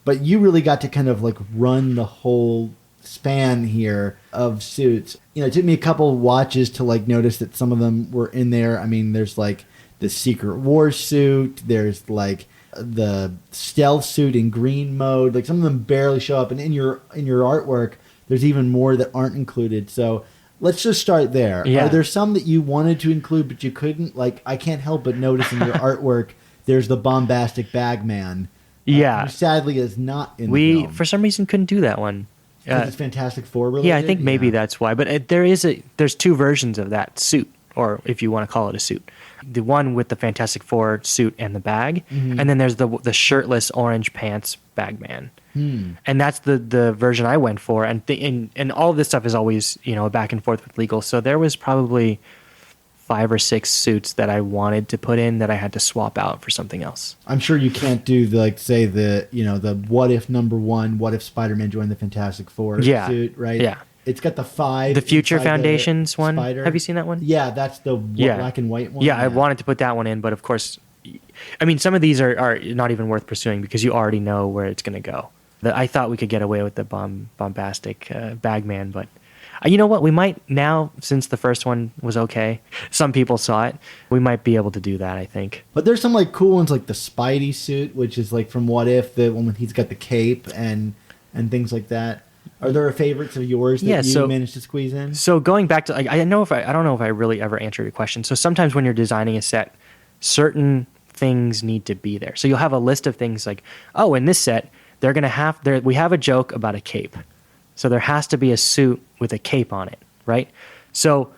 But you really got to kind of like run the whole span here of suits. You know, it took me a couple watches to like notice that some of them were in there. I mean, there's like the Secret Wars suit. There's like the stealth suit in green mode. Like some of them barely show up. And in your artwork, there's even more that aren't included. So let's just start there. Yeah. Are there some that you wanted to include but you couldn't? Like, I can't help but notice in your artwork, there's the bombastic Bagman. Yeah. Who sadly is not in the film. For some reason, couldn't do that one. Because it's Fantastic Four related? Yeah, I think maybe that's why. But there's two versions of that suit, or if you want to call it a suit. The one with the Fantastic Four suit and the bag, and then there's the shirtless orange pants Bagman. And that's the version I went for. And all of this stuff is always, you know, back and forth with legal. So there was probably 5 or 6 suits that I wanted to put in that I had to swap out for something else. I'm sure you can't do the what if #1, what if Spider-Man joined the Fantastic Four suit, right? Yeah. It's got the 5. The Future Foundations one. Spider. Have you seen that one? Yeah, that's the black and white one. Yeah, I wanted to put that one in, but of course, I mean, some of these are not even worth pursuing because you already know where it's going to go. I thought we could get away with the bombastic Bagman, but you know what? We might now, since the first one was okay, some people saw it, we might be able to do that, I think. But there's some like cool ones like the Spidey suit, which is like from What If, the one when he's got the cape and things like that. Are there favorites of yours that you managed to squeeze in? So going back to, I don't know if I really ever answered your question. So sometimes when you're designing a set, certain things need to be there. So you'll have a list of things like, oh, in this set, we have a joke about a cape. So there has to be a suit with a cape on it, right? So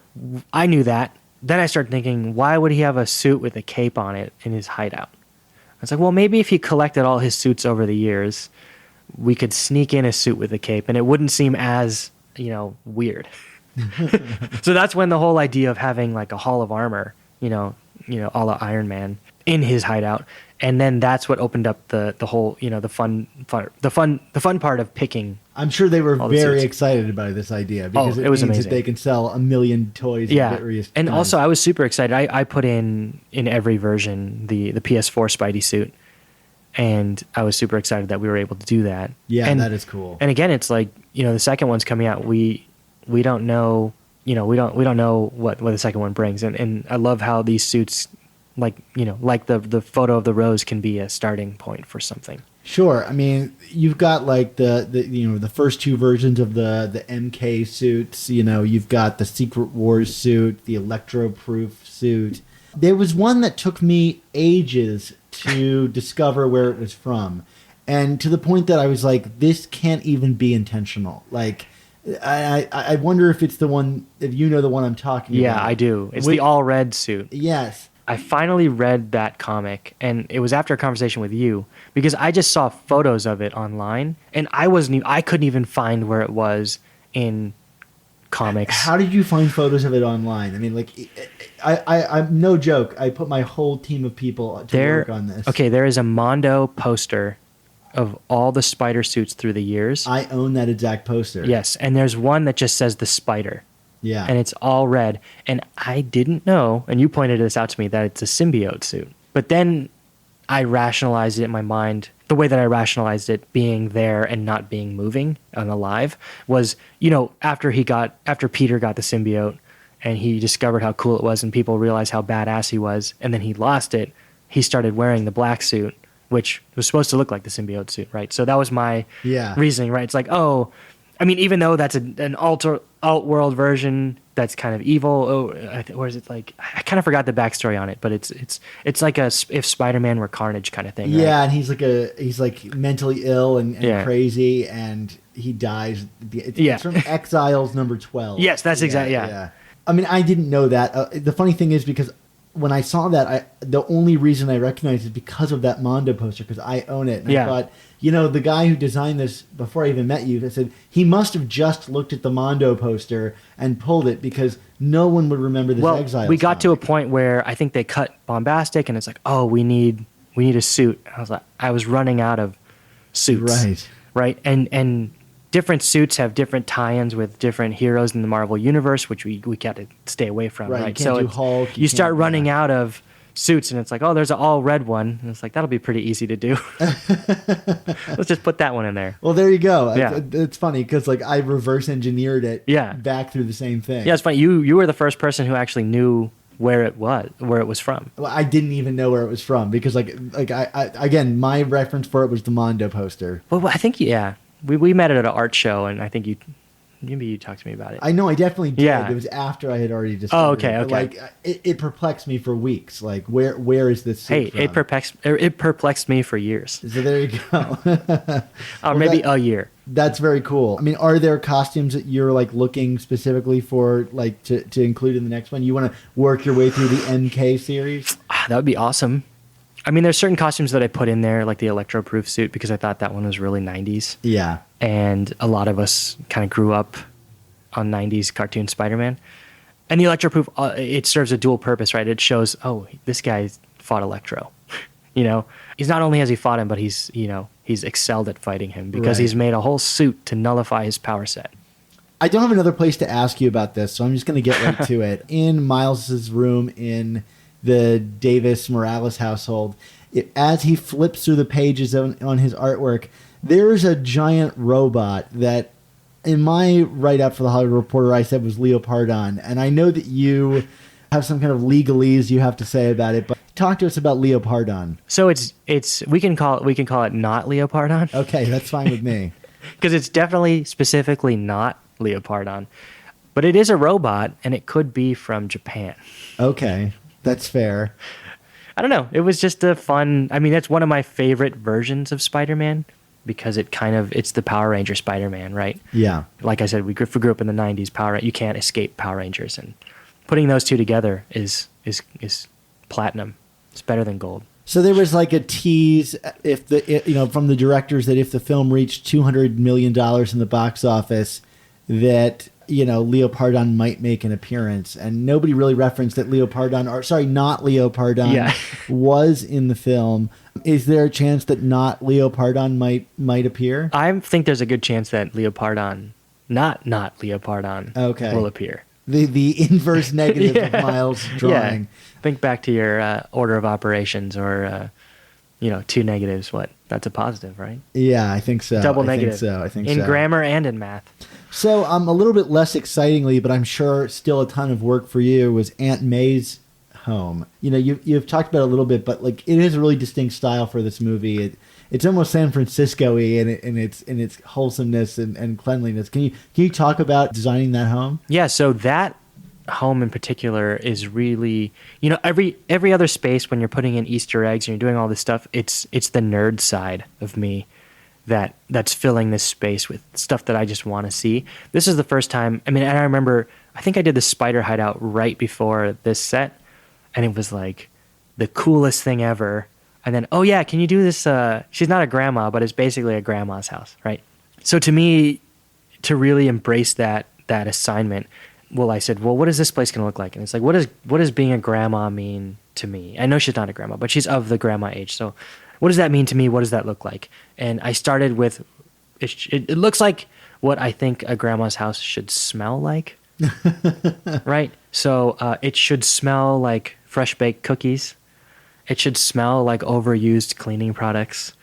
I knew that. Then I started thinking, why would he have a suit with a cape on it in his hideout? I was like, well, maybe if he collected all his suits over the years, we could sneak in a suit with a cape and it wouldn't seem as, weird. So that's when the whole idea of having like a Hall of Armor, a la Iron Man in his hideout. And then that's what opened up the whole, the fun part of picking. I'm sure they were very excited about this idea because it was amazing that they can sell 1 million toys. Yeah, and also I was super excited. I put in every version the PS4 Spidey suit, and I was super excited that we were able to do that. Yeah, and that is cool. And again, it's like the second one's coming out. We don't know we don't know what the second one brings, and I love how these suits. Like the photo of the rose can be a starting point for something. Sure. I mean, you've got like the first 2 versions of the MK suits. You've got the Secret Wars suit, the Electro Proof suit. There was one that took me ages to discover where it was from, and to the point that I was like, this can't even be intentional. Like, I wonder if it's the one, if you know the one I'm talking about. Yeah, I do. It's the all red suit. Yes. I finally read that comic, and it was after a conversation with you because I just saw photos of it online, and I couldn't even find where it was in comics. How did you find photos of it online? I mean, like, I'm no joke. I put my whole team of people to work on this. Okay, there is a Mondo poster of all the spider suits through the years. I own that exact poster. Yes, and there's one that just says the Spider. Yeah. And it's all red. And I didn't know, and you pointed this out to me, that it's a symbiote suit. But then I rationalized it in my mind. The way that I rationalized it being there and not being moving and alive was, after Peter got the symbiote and he discovered how cool it was and people realized how badass he was, and then he lost it, he started wearing the black suit, which was supposed to look like the symbiote suit, right? So that was my reasoning, right? It's like, even though that's an alt-world version that's kind of evil, or is it like, I kind of forgot the backstory on it, but it's like if Spider-Man were Carnage kind of thing. Yeah, right? And he's like mentally ill and crazy, and he dies. It's from Exiles number 12. Yes, that's exactly. Yeah. I mean, I didn't know that. The funny thing is, because when I saw that, the only reason I recognized it is because of that Mondo poster, because I own it. And I thought, the guy who designed this, before I even met you, I said, he must have just looked at the Mondo poster and pulled it, because no one would remember this Exiles we got comic. to a point where I think they cut Bombastic, and it's like, oh, we need a suit. I was running out of suits. Right. And different suits have different tie-ins with different heroes in the Marvel universe, which we got to stay away from. Right, Right. you can't So do Hulk, you start can't- running out of suits, and it's like, oh, there's an all red one, and it's like that'll be pretty easy to do. Let's just put that one in there. Well, there you go. Yeah. It's funny because like I reverse engineered it Yeah. back through the same thing. Yeah, it's funny. You were the first person who actually knew where it was from. Well, I didn't even know where it was from because I again, my reference for it was the Mondo poster. Well, I think we met at an art show, and I think maybe you talked to me about it. I know I definitely did. Yeah. It was after I had already discovered Oh, okay, it. But, okay. like it perplexed me for weeks. Like where is this Hey, suit from? it perplexed me for years, So there you go. or maybe a year. That's very cool. I mean, are there costumes that you're like looking specifically for, like to include in the next one? You want to work your way through the MK series? That would be awesome. I mean, there's certain costumes that I put in there, like the electro-proof suit, because I thought that one was really 90s. Yeah. And a lot of us kind of grew up on 90s cartoon Spider-Man. And the electro-proof, it serves a dual purpose, right? It shows, oh, this guy fought Electro. He's not only has he fought him, but he's excelled at fighting him because Right. he's made a whole suit to nullify his power set. I don't have another place to ask you about this, so I'm just going to get right to it. In Miles's room in the Davis Morales household, as he flips through the pages on his artwork, there's a giant robot that, in my write-up for the Hollywood Reporter, I said was Leopardon. And I know that you have some kind of legalese you have to say about it, but talk to us about Leopardon. So we can call it not Leopardon. Okay, that's fine with me. Because it's definitely specifically not Leopardon. But it is a robot, and it could be from Japan. Okay, that's fair. I don't know. It was just a fun... I mean, that's one of my favorite versions of Spider-Man because it's the Power Ranger Spider-Man, right? Yeah. Like I said, we grew up in the 90s. You can't escape Power Rangers. And putting those two together is platinum. It's better than gold. So there was like a tease from the directors that if the film reached $200 million in the box office, that Leopardon might make an appearance, and nobody really referenced that not Leopardon was in the film. Is there a chance that not Leopardon might appear? I think there's a good chance that Leopardon, not Leopardon, will appear. The inverse negative of Miles' drawing. Yeah. Think back to your order of operations, or 2 negatives. What? That's a positive, right? Yeah, I think so. Double negative. I think in so. grammar and in math. So a little bit less excitingly, but I'm sure still a ton of work for you, was Aunt May's home. You've talked about it a little bit, but like it is a really distinct style for this movie. It's almost San Francisco-y in its wholesomeness and cleanliness. Can you talk about designing that home? Yeah, so that home in particular is really, every other space when you're putting in Easter eggs and you're doing all this stuff, it's the nerd side of me that's filling this space with stuff that I just want to see. This is the first time, and I remember, I think I did the spider hideout right before this set, and it was like the coolest thing ever. And then, oh yeah, can you do this? She's not a grandma, but it's basically a grandma's house, right? So to me, to really embrace that assignment, I said, what is this place going to look like? And it's like, what does being a grandma mean to me? I know she's not a grandma, but she's of the grandma age. So what does that mean to me? What does that look like? And I started with, it looks like what I think a grandma's house should smell like, right? So it should smell like fresh baked cookies. It should smell like overused cleaning products.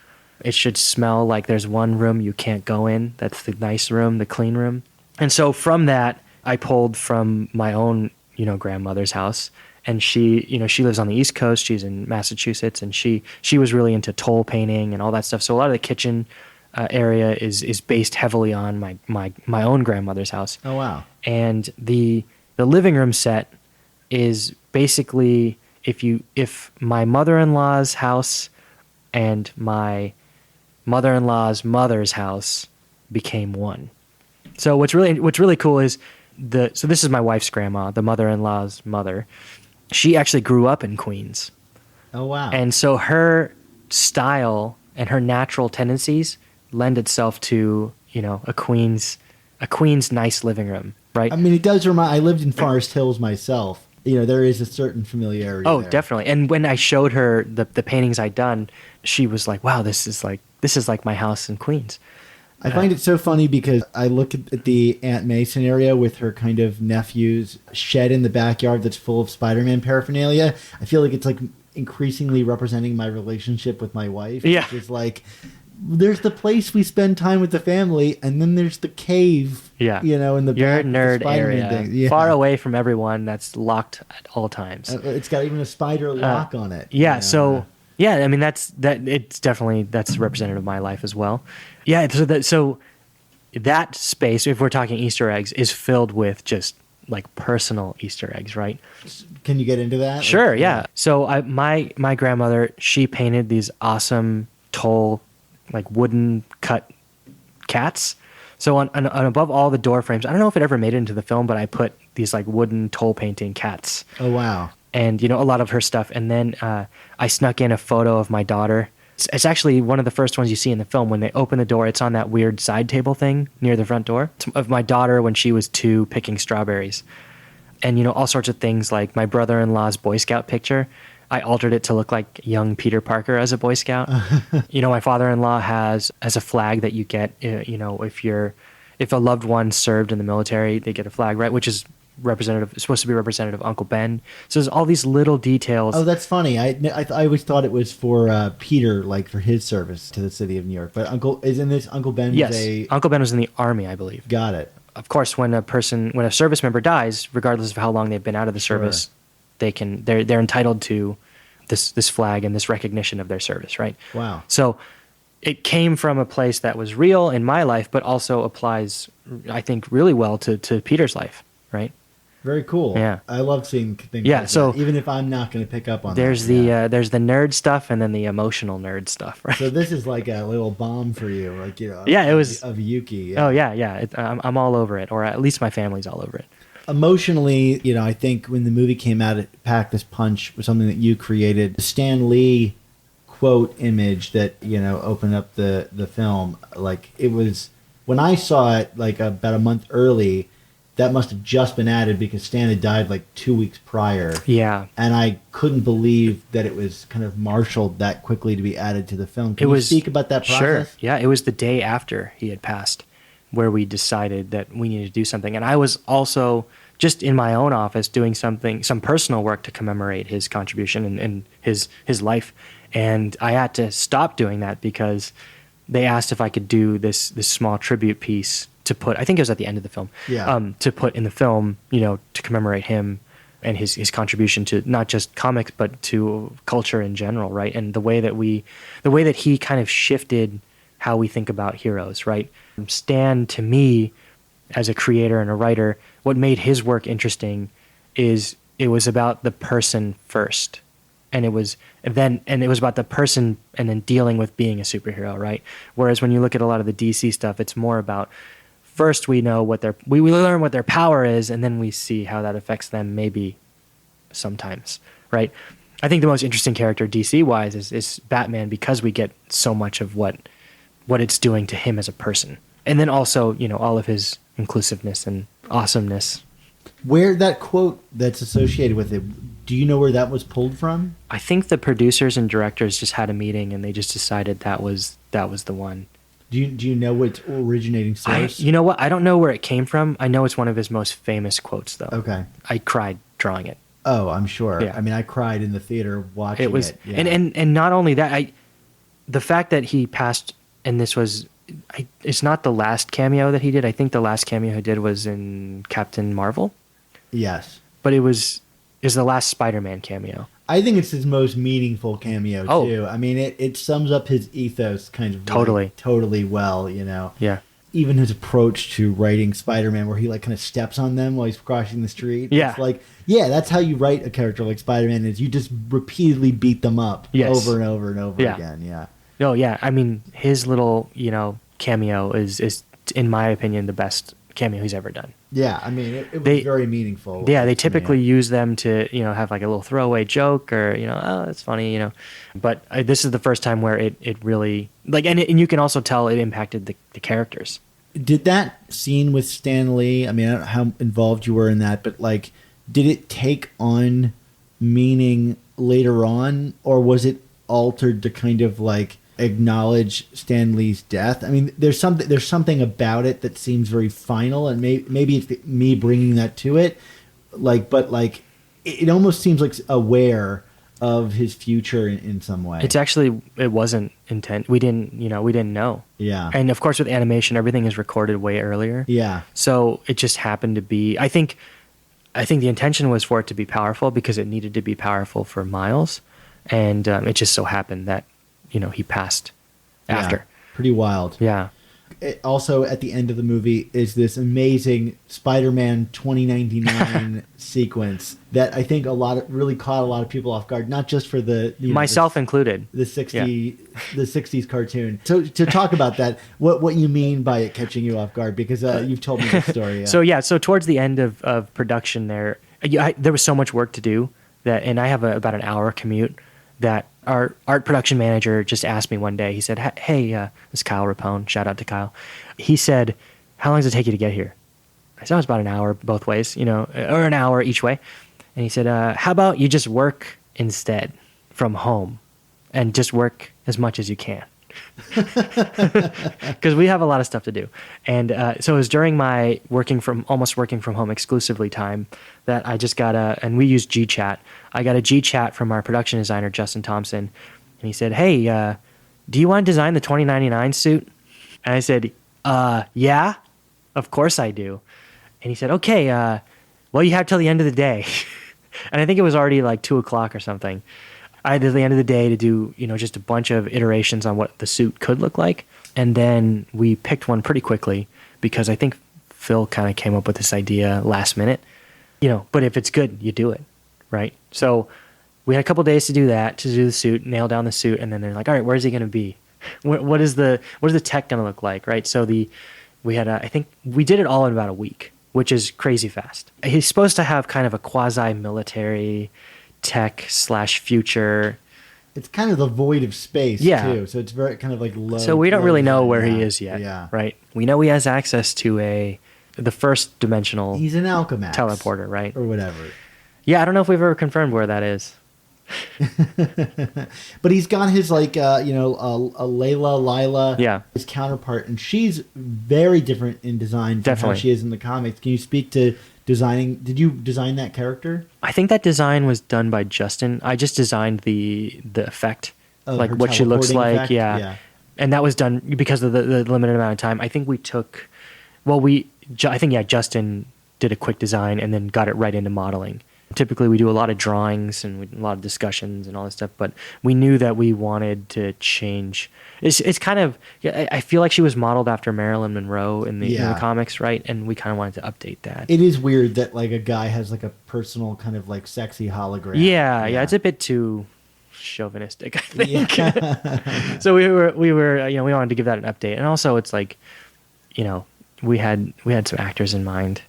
It should smell like there's one room you can't go in. That's the nice room, the clean room. And so from that, I pulled from my own, grandmother's house. And she lives on the East Coast. She's in Massachusetts, and she was really into toll painting and all that stuff. So a lot of the kitchen area is based heavily on my own grandmother's house. Oh wow! And the living room set is basically if my mother-in-law's house and my mother-in-law's mother's house became one. So what's really cool is so this is my wife's grandma, the mother-in-law's mother. She actually grew up in Queens. Oh wow! And so her style and her natural tendencies lend itself to a Queens nice living room, right? I mean, it does remind. I lived in Forest Hills myself. There is a certain familiarity. Oh, there. definitely. And when I showed her the paintings I'd done, she was like, "Wow, this is like my house in Queens." I find it so funny because I look at the Aunt May scenario with her kind of nephew's shed in the backyard that's full of Spider-Man paraphernalia. I feel like it's like increasingly representing my relationship with my wife. Yeah. Which is like, there's the place we spend time with the family, and then there's the cave, you know, in the Your back. nerd area. Thing. Yeah. Far away from everyone, that's locked at all times. It's got even a spider lock on it. Yeah, you know? so... Yeah, I mean it's definitely representative of my life as well. Yeah, so that space, if we're talking Easter eggs, is filled with just like personal Easter eggs, right? Can you get into that? Sure, like, yeah. So my grandmother, she painted these awesome tall, like wooden cut cats. So on above all the door frames, I don't know if it ever made it into the film, but I put these like wooden toll painting cats. Oh wow. And, you know, a lot of her stuff. And then I snuck in a photo of my daughter. It's actually one of the first ones you see in the film. When they open the door, it's on that weird side table thing near the front door. It's of my daughter when she was 2 picking strawberries. And, you know, all sorts of things like my brother-in-law's Boy Scout picture. I altered it to look like young Peter Parker as a Boy Scout. You know, my father-in-law has a flag that you get, you know, if a loved one served in the military, they get a flag, right? Which is supposed to be representative of Uncle Ben. So there's all these little details. Oh, that's funny. I always thought it was for Peter, like for his service to the city of New York. But Uncle Ben? Yes, Uncle Ben was in the Army, I believe. Got it. Of course, when a service member dies, regardless of how long they've been out of the service, they're entitled to this flag and this recognition of their service, right? Wow. So it came from a place that was real in my life, but also applies, I think, really well to Peter's life, right? Very cool. Yeah. I love seeing things Yeah, like so that, even if I'm not going to pick up on there's that. there's the nerd stuff and then the emotional nerd stuff, right? So this is like a little bomb for you, like, you know. Yeah, it was of Yuhki. Yeah. Oh yeah. I'm all over it, or at least my family's all over it. Emotionally, you know, I think when the movie came out, it packed this punch with something that you created. The Stan Lee quote image that, you know, opened up the film. Like, it was, when I saw it, like about a month early, that must have just been added because Stan had died like 2 weeks prior. Yeah. And I couldn't believe that it was kind of marshaled that quickly to be added to the film. Can you speak about that process? Sure. Yeah, it was the day after he had passed where we decided that we needed to do something. And I was also just in my own office doing some personal work to commemorate his contribution and his life. And I had to stop doing that because they asked if I could do this small tribute piece to put, I think it was at the end of the film, to put in the film, you know, to commemorate him and his contribution to not just comics, but to culture in general, right? And the way that he kind of shifted how we think about heroes, right? Stan, to me, as a creator and a writer, what made his work interesting is it was about the person first. And it was about the person and then dealing with being a superhero, right? Whereas when you look at a lot of the DC stuff, it's more about first we know we learn what their power is, and then we see how that affects them maybe sometimes, right? I think the most interesting character DC-wise is Batman because we get so much of what it's doing to him as a person. And then also, you know, all of his inclusiveness and awesomeness. Where that quote that's associated with it, do you know where that was pulled from? I think the producers and directors just had a meeting and they just decided that was the one. Do you know its originating source? You know what? I don't know where it came from. I know it's one of his most famous quotes, though. Okay. I cried drawing it. Oh, I'm sure. Yeah. I mean, I cried in the theater watching it. It was, Yeah. and not only that, the fact that he passed, and this was, it's not the last cameo that he did. I think the last cameo he did was in Captain Marvel. Yes. But it was the last Spider-Man cameo. I think it's his most meaningful cameo, Oh. too. I mean, it sums up his ethos kind of totally well, you know. Yeah. Even his approach to writing Spider-Man, where he like kind of steps on them while he's crossing the street. Yeah. It's like, yeah, that's how you write a character like Spider-Man, is you just repeatedly beat them up over and over and over again. Yeah. Oh, yeah. I mean, his little, you know, cameo is, in my opinion, the best cameo he's ever done. Yeah, I mean, it was very meaningful. Yeah, they typically use them to, you know, have like a little throwaway joke or, you know, oh, that's funny, you know. But this is the first time where it really, like, and you can also tell it impacted the characters. Did that scene with Stan Lee, I mean, I don't know how involved you were in that, but, like, did it take on meaning later on, or was it altered to kind of, like, acknowledge Stanley's death. I mean, there's something about it that seems very final, and maybe it's me bringing that to it. But it almost seems like aware of his future in some way. It wasn't intent. We didn't know. Yeah. And of course with animation, everything is recorded way earlier. Yeah. So it just happened to be, I think the intention was for it to be powerful because it needed to be powerful for Miles. And it just so happened that, he passed after. Yeah, pretty wild. Yeah. Also, at the end of the movie is this amazing Spider-Man 2099 sequence that I think really caught a lot of people off guard, not just for myself included, the 60s cartoon. So to talk about that, what you mean by it catching you off guard, because you've told me this story. Yeah. So towards the end of production there was so much work to do and I have about an hour commute that our art production manager just asked me one day. He said, hey, this is Kyle Rapone. Shout out to Kyle. He said, how long does it take you to get here? I said, it's about an hour both ways, or an hour each way. And he said, how about you just work instead from home and just work as much as you can? Because we have a lot of stuff to do. And so it was during my almost working from home exclusively time that I just got and we use GChat. I got a GChat from our production designer, Justin Thompson. And he said, hey, do you want to design the 2099 suit? And I said, yeah, of course I do. And he said, okay, well, you have till the end of the day. And I think it was already like 2:00 or something. I had the end of the day to do, just a bunch of iterations on what the suit could look like. And then we picked one pretty quickly because I think Phil kind of came up with this idea last minute, but if it's good, you do it, right? So we had a couple days to do that, to do the suit, nail down the suit. And then they're like, all right, where's he going to be? What is the tech going to look like, right? So we had, I think we did it all in about a week, which is crazy fast. He's supposed to have kind of a quasi-military tech / future. It's kind of the void of space too. So it's very kind of like low. So we don't really know where he is yet. Yeah. Right. We know he has access to the first dimensional. He's an Alchemax teleporter, right? Or whatever. Yeah, I don't know if we've ever confirmed where that is. But he's got his a Lila, yeah, his counterpart, and she's very different in design from how she is in the comics. Can you speak to designing? Did you design that character? I think that design was done by Justin. I just designed the effect, like what she looks like. Effect? Yeah, and that was done because of the limited amount of time. I think Justin did a quick design and then got it right into modeling. Typically, we do a lot of drawings and a lot of discussions and all this stuff, but we knew that we wanted to change. It's kind of, I feel like she was modeled after Marilyn Monroe in the comics, right? And we kind of wanted to update that. It is weird that like a guy has like a personal kind of like sexy hologram. Yeah, it's a bit too chauvinistic, I think. Yeah. So we wanted to give that an update, and also it's like, we had some actors in mind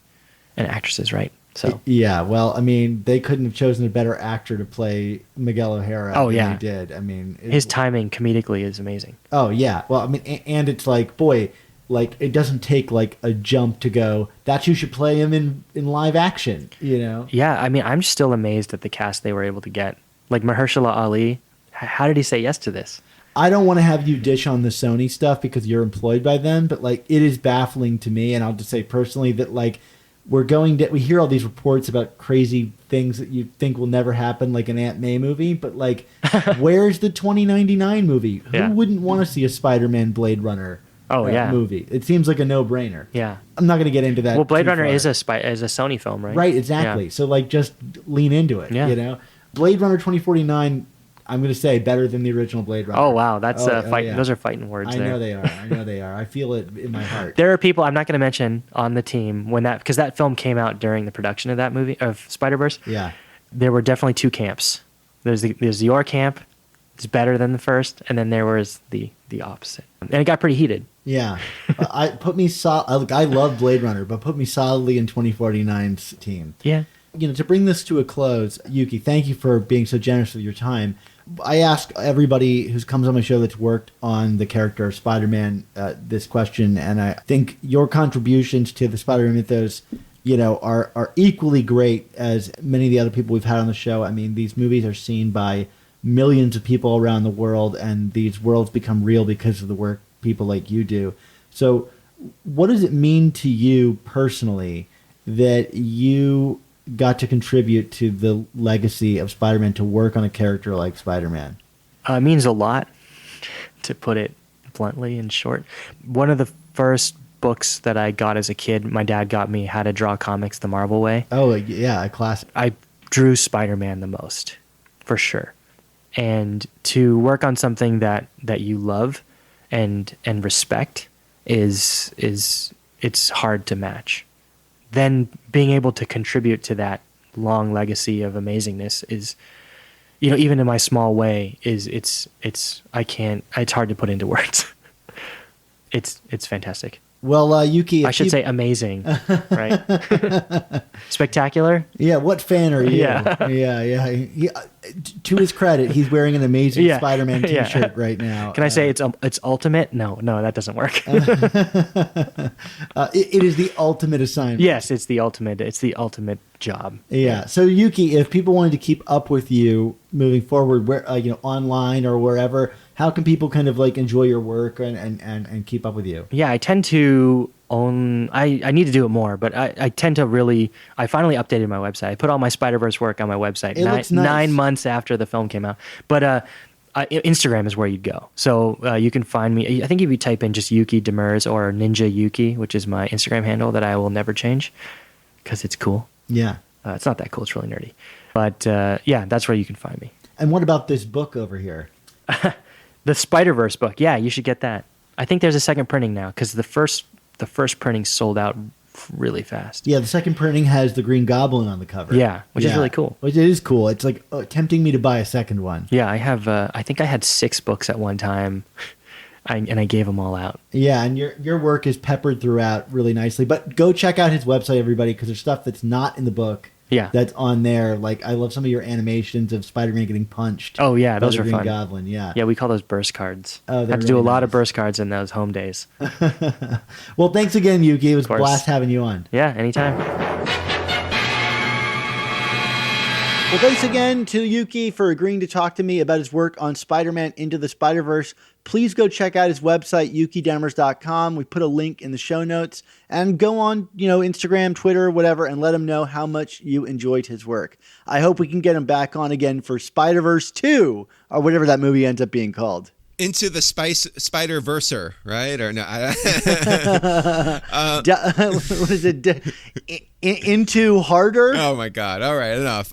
and actresses, right? So yeah, well, I mean, they couldn't have chosen a better actor to play Miguel OHara than they did. I mean, his timing comedically is amazing. Oh yeah, well, I mean, and it's like, boy, like it doesn't take like a jump to go. That you should play him in live action, Yeah, I mean, I'm still amazed at the cast they were able to get. Like Mahershala Ali, how did he say yes to this? I don't want to have you dish on the Sony stuff because you're employed by them, but like it is baffling to me, and I'll just say personally that like. We hear all these reports about crazy things that you think will never happen, like an Aunt May movie, but like, where's the 2099 movie? Yeah. Who wouldn't want to see a Spider-Man Blade Runner movie? It seems like a no-brainer. Yeah. I'm not going to get into that. Well, Blade Runner is a Sony film, right? Right, exactly. Yeah. So like, just lean into it, Blade Runner 2049, I'm going to say better than the original Blade Runner. Oh, wow. That's fighting. Those are fighting words. I know they are. I feel it in my heart. There are people I'm not going to mention on the team because that film came out during the production of that movie, of SpiderVerse. Yeah. There were definitely two camps. There's your camp. It's better than the first. And then there was the opposite. And it got pretty heated. Yeah. I love Blade Runner, but put me solidly in 2049's team. Yeah. To bring this to a close, Yuhki, thank you for being so generous with your time. I ask everybody who comes on my show that's worked on the character of Spider-Man this question, and I think your contributions to the Spider-Man mythos, are equally great as many of the other people we've had on the show. I mean, these movies are seen by millions of people around the world, and these worlds become real because of the work people like you do. So what does it mean to you personally that you got to contribute to the legacy of Spider-Man, to work on a character like Spider-Man? It means a lot, to put it bluntly and short. One of the first books that I got as a kid, my dad got me How to Draw Comics the Marvel Way. Oh, yeah, a classic. I drew Spider-Man the most, for sure. And to work on something that you love and respect is it's hard to match. Then being able to contribute to that long legacy of amazingness is, even in my small way, it's hard to put into words. It's fantastic. Well, Yuhki, I should say amazing, right? Spectacular. Yeah. What fan are you? Yeah. Yeah. To his credit, he's wearing an amazing Yeah. Spider-Man Yeah. T-shirt right now. Can I say it's ultimate? No, that doesn't work. It is the ultimate assignment. Yes, it's the ultimate. It's the ultimate job. Yeah. So Yuhki, if people wanted to keep up with you moving forward, where online or wherever, how can people kind of like enjoy your work and keep up with you? Yeah, I tend to own. I need to do it more, but I tend to really. I finally updated my website. I put all my SpiderVerse work on my website. It looks nice. 9 months after the film came out, but Instagram is where you'd go. So you can find me. I think if you type in just Yuhki Demers or Ninja Yuhki, which is my Instagram handle that I will never change because it's cool. Yeah. It's not that cool. It's really nerdy. But yeah, that's where you can find me. And what about this book over here? The SpiderVerse book. Yeah, you should get that. I think there's a second printing now because the first printing sold out really fast. Yeah, the second printing has the Green Goblin on the cover. Yeah, which is really cool. Which it is cool. It's like tempting me to buy a second one. Yeah, I have. I think I had 6 books at one time, and I gave them all out. Yeah, and your work is peppered throughout really nicely. But go check out his website, everybody, because there's stuff that's not in the book. Yeah, that's on there. Like I love some of your animations of Spider-Man getting punched. Oh yeah, those are Green fun. Goblin, yeah. Yeah, we call those burst cards. Oh, I had to do a lot of burst cards in those home days. Well, thanks again, Yuhki. It was a blast having you on. Yeah, anytime. Well, thanks again to Yuhki for agreeing to talk to me about his work on Spider-Man Into the Spider-Verse. Please go check out his website, yuhkidemers.com. We put a link in the show notes. And go on, Instagram, Twitter, whatever, and let him know how much you enjoyed his work. I hope we can get him back on again for Spider-Verse 2, or whatever that movie ends up being called. Into the Spider-Verser, right? Or no? What is it? Into Harder? Oh my God! All right, enough.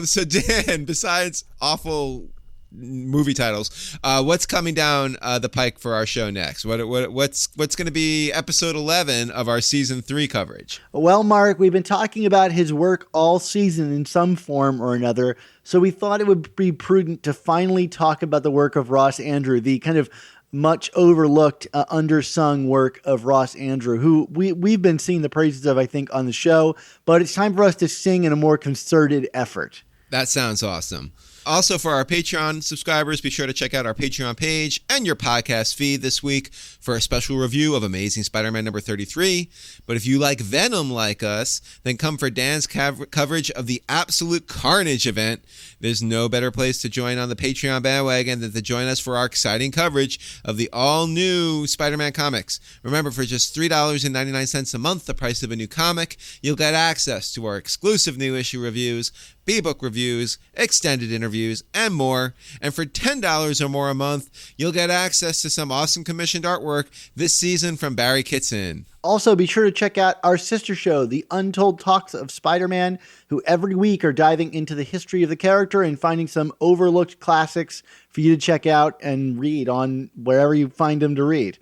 So Dan, besides awful movie titles, what's coming down the pike for our show next? What's going to be episode 11 of our season 3 coverage? Well, Mark, we've been talking about his work all season in some form or another, so we thought it would be prudent to finally talk about the work of Ross Andru, the kind of much overlooked, undersung work of Ross Andru, who we've been seeing the praises of, I think, on the show, but it's time for us to sing in a more concerted effort. That sounds awesome. Also, for our Patreon subscribers, be sure to check out our Patreon page and your podcast feed this week for a special review of Amazing Spider-Man number 33. But if you like Venom like us, then come for Dan's coverage of the Absolute Carnage event. There's no better place to join on the Patreon bandwagon than to join us for our exciting coverage of the all-new Spider-Man comics. Remember, for just $3.99 a month, the price of a new comic, you'll get access to our exclusive new issue reviews, B-book reviews, extended interviews, and more. And for $10 or more a month, you'll get access to some awesome commissioned artwork this season from Barry Kitson. Also, be sure to check out our sister show, The Untold Talks of Spider-Man, who every week are diving into the history of the character and finding some overlooked classics for you to check out and read on wherever you find them to read.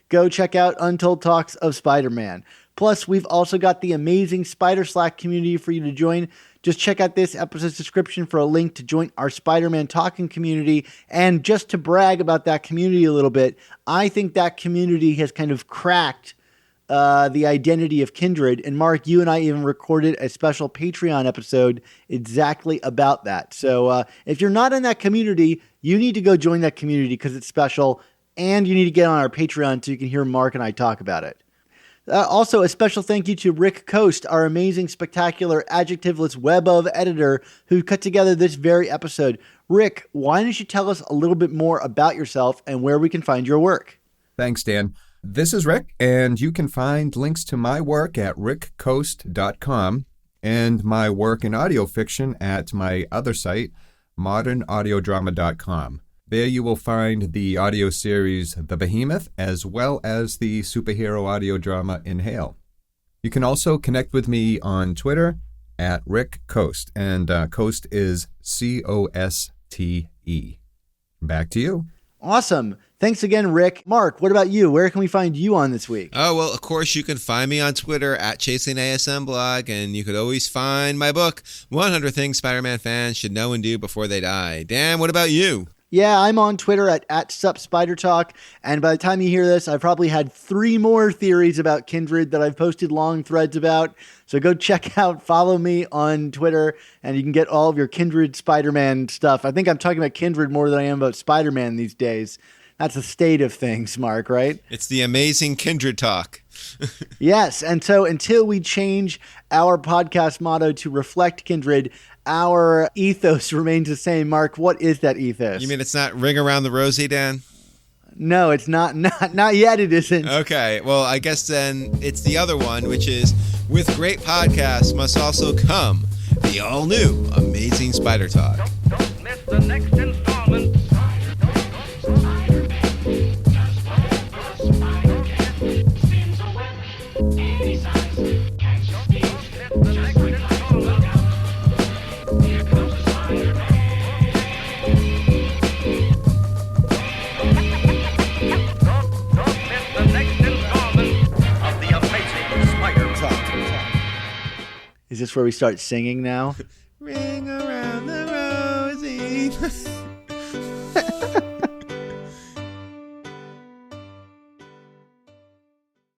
Go check out Untold Talks of Spider-Man. Plus, we've also got the amazing Spider Slack community for you to join. Just check out this episode's description for a link to join our Spider-Man talking community. And just to brag about that community a little bit, I think that community has kind of cracked the identity of Kindred. And Mark, you and I even recorded a special Patreon episode exactly about that. So if you're not in that community, you need to go join that community because it's special. And you need to get on our Patreon so you can hear Mark and I talk about it. Also, a special thank you to Rick Coast, our amazing, spectacular, adjectiveless web of editor who cut together this very episode. Rick, why don't you tell us a little bit more about yourself and where we can find your work? Thanks, Dan. This is Rick, and you can find links to my work at rickcoast.com and my work in audio fiction at my other site, modernaudiodrama.com. There you will find the audio series The Behemoth, as well as the superhero audio drama Inhale. You can also connect with me on Twitter at Rick Coast, and Coast is Coste. Back to you. Awesome. Thanks again, Rick. Mark, what about you? Where can we find you on this week? Oh, well, of course, you can find me on Twitter at ChasingASMblog, and you could always find my book, 100 Things Spider-Man Fans Should Know and Do Before They Die. Dan, what about you? Yeah, I'm on Twitter at @SupSpiderTalk, and by the time you hear this, I've probably had 3 more theories about Kindred that I've posted long threads about. So go check out, follow me on Twitter, and you can get all of your Kindred Spider-Man stuff. I think I'm talking about Kindred more than I am about Spider-Man these days. That's the state of things, Mark, right? It's the amazing Kindred talk. Yes, and so until we change our podcast motto to reflect Kindred, our ethos remains the same. Mark, what is that ethos? You mean it's not Ring Around the Rosie, Dan? No, it's not yet. It isn't. Okay, well, I guess then it's the other one, which is, with great podcasts must also come the all-new Amazing Spider Talk. Don't miss the next installment. Is this where we start singing now? Ring around the rosy.